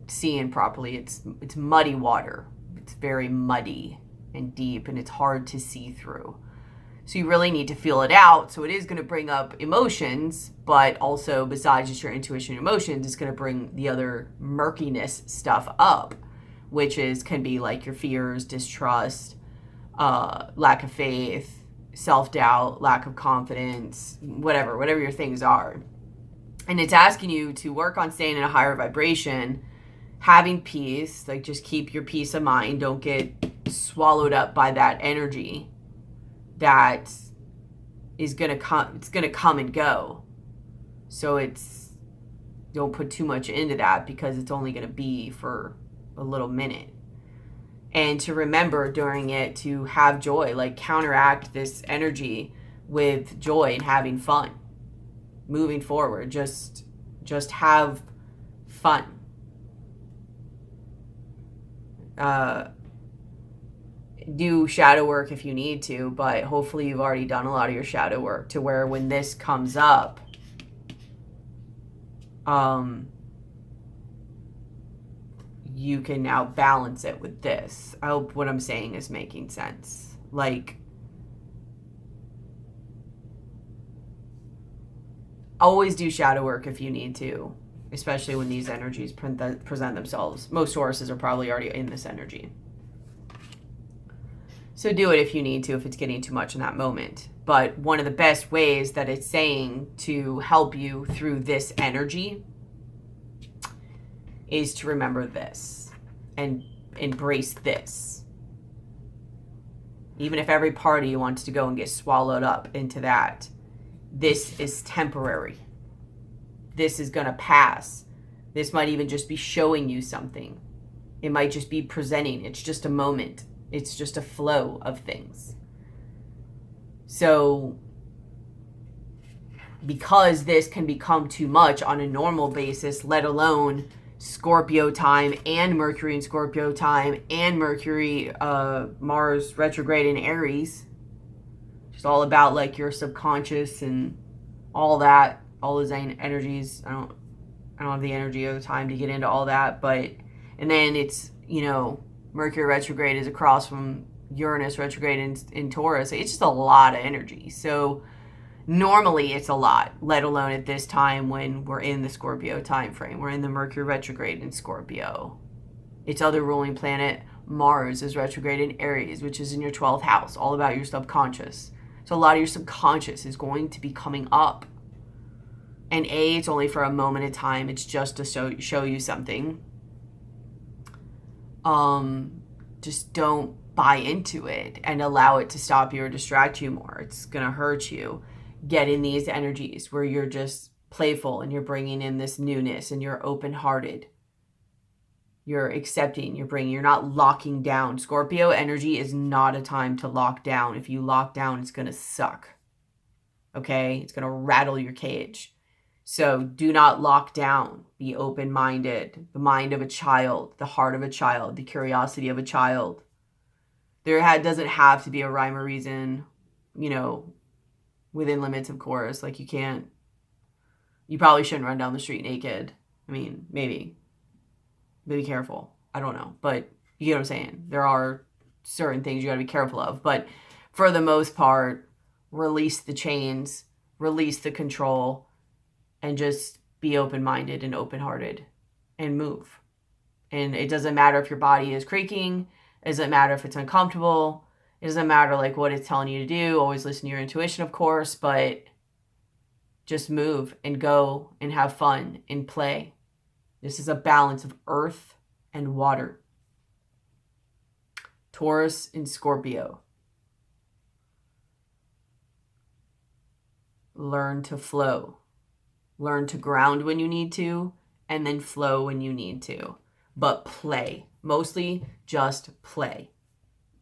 seeing properly. It's muddy water. It's very muddy and deep, and it's hard to see through. So you really need to feel it out. So it is going to bring up emotions, but also besides just your intuition and emotions, it's going to bring the other murkiness stuff up, which can be like your fears, distrust, lack of faith, self-doubt, lack of confidence, whatever your things are. And it's asking you to work on staying in a higher vibration, having peace, like just keep your peace of mind. Don't get swallowed up by that energy that is going to come. It's going to come and go. So don't put too much into that, because it's only going to be for a little minute. And to remember during it to have joy, like counteract this energy with joy and having fun. Moving forward, just have fun. Do shadow work if you need to, but hopefully you've already done a lot of your shadow work to where when this comes up, you can now balance it with this. I hope what I'm saying is making sense. Like, always do shadow work if you need to, especially when these energies present themselves. Most Tauruses are probably already in this energy. So do it if you need to, if it's getting too much in that moment. But one of the best ways that it's saying to help you through this energy is to remember this and embrace this. Even if every part of you wants to go and get swallowed up into that, this is temporary. This is going to pass. This might even just be showing you something. It might just be presenting. It's just a moment. It's just a flow of things. So, because this can become too much on a normal basis, let alone Scorpio time and Mercury in Scorpio time and Mercury, Mars retrograde in Aries, just all about like your subconscious and all that, all those energies. I don't have the energy or the time to get into all that, but, and then it's, you know, Mercury retrograde is across from Uranus retrograde in Taurus. It's just a lot of energy. So normally it's a lot, let alone at this time when we're in the Scorpio time frame. We're in the Mercury retrograde in Scorpio. Its other ruling planet, Mars, is retrograde in Aries, which is in your 12th house, all about your subconscious. So a lot of your subconscious is going to be coming up. And it's only for a moment of time. It's just to show you something. Just don't buy into it and allow it to stop you or distract you more. It's going to hurt you. Get in these energies where you're just playful and you're bringing in this newness and you're open-hearted. You're accepting, you're not locking down. Scorpio energy is not a time to lock down. If you lock down, it's going to suck. Okay? It's going to rattle your cage. So do not lock down. Be open-minded. The mind of a child, the heart of a child, the curiosity of a child. There doesn't have to be a rhyme or reason, you know, within limits, of course. Like you probably shouldn't run down the street naked. I mean, maybe. Be careful. I don't know. But you get what I'm saying. There are certain things you got to be careful of. But for the most part, release the chains, release the control, and just be open-minded and open-hearted and move. And it doesn't matter if your body is creaking. It doesn't matter if it's uncomfortable. It doesn't matter like what it's telling you to do. Always listen to your intuition, of course, but just move and go and have fun and play. This is a balance of earth and water. Taurus and Scorpio. Learn to flow. Learn to ground when you need to, and then flow when you need to. But play. Mostly just play.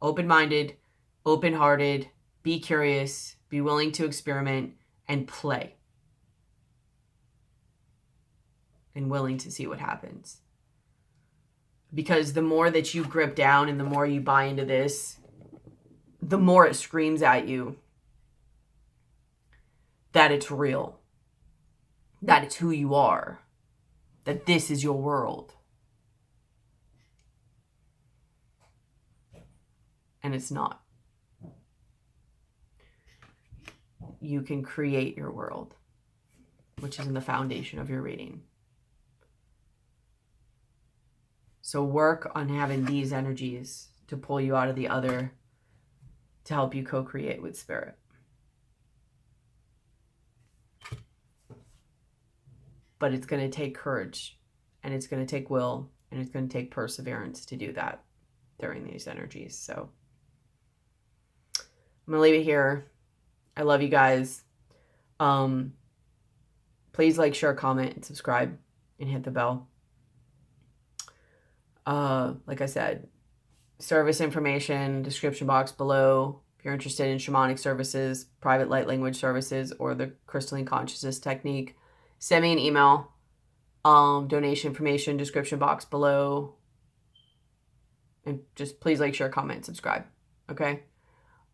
Open-minded, open-hearted, be curious, be willing to experiment, and play. And willing to see what happens. Because the more that you grip down and the more you buy into this, the more it screams at you that it's real. That it's who you are. That this is your world. And it's not. You can create your world, which is in the foundation of your reading. So work on having these energies to pull you out of the other, to help you co-create with spirit. But it's going to take courage, and it's going to take will, and it's going to take perseverance to do that during these energies. So I'm going to leave it here. I love you guys. Please like, share, comment, and subscribe, and hit the bell. Like I said, service information, description box below. If you're interested in shamanic services, private light language services, or the crystalline consciousness technique, send me an email. Donation information, description box below. And just please like, share, comment, subscribe. Okay?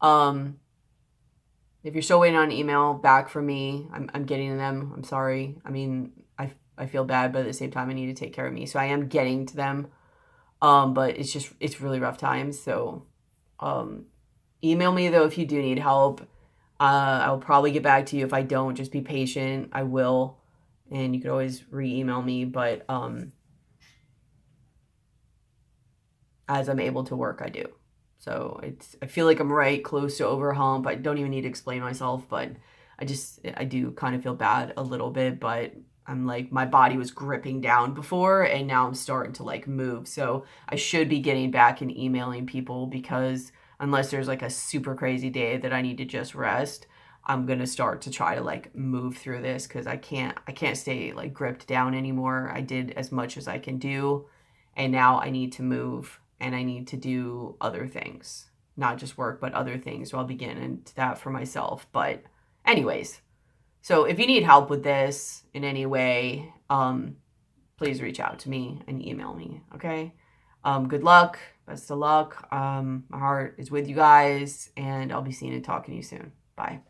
If you're still waiting on an email back from me, I'm getting them. I'm sorry. I mean, I feel bad, but at the same time, I need to take care of me. So I am getting to them. But it's really rough times. So, email me though, if you do need help. I'll probably get back to you. If I don't, just be patient. I will. And you could always re-email me, but, as I'm able to work, I do. So I feel like I'm right close to over hump. I don't even need to explain myself, but I do kind of feel bad a little bit, but I'm like, my body was gripping down before and now I'm starting to like move. So I should be getting back and emailing people, because unless there's like a super crazy day that I need to just rest, I'm going to start to try to like move through this, because I can't stay like gripped down anymore. I did as much as I can do, and now I need to move and I need to do other things, not just work, but other things. So I'll begin into that for myself. But anyways, so if you need help with this in any way, please reach out to me and email me. Okay. Good luck. Best of luck. My heart is with you guys, and I'll be seeing and talking to you soon. Bye.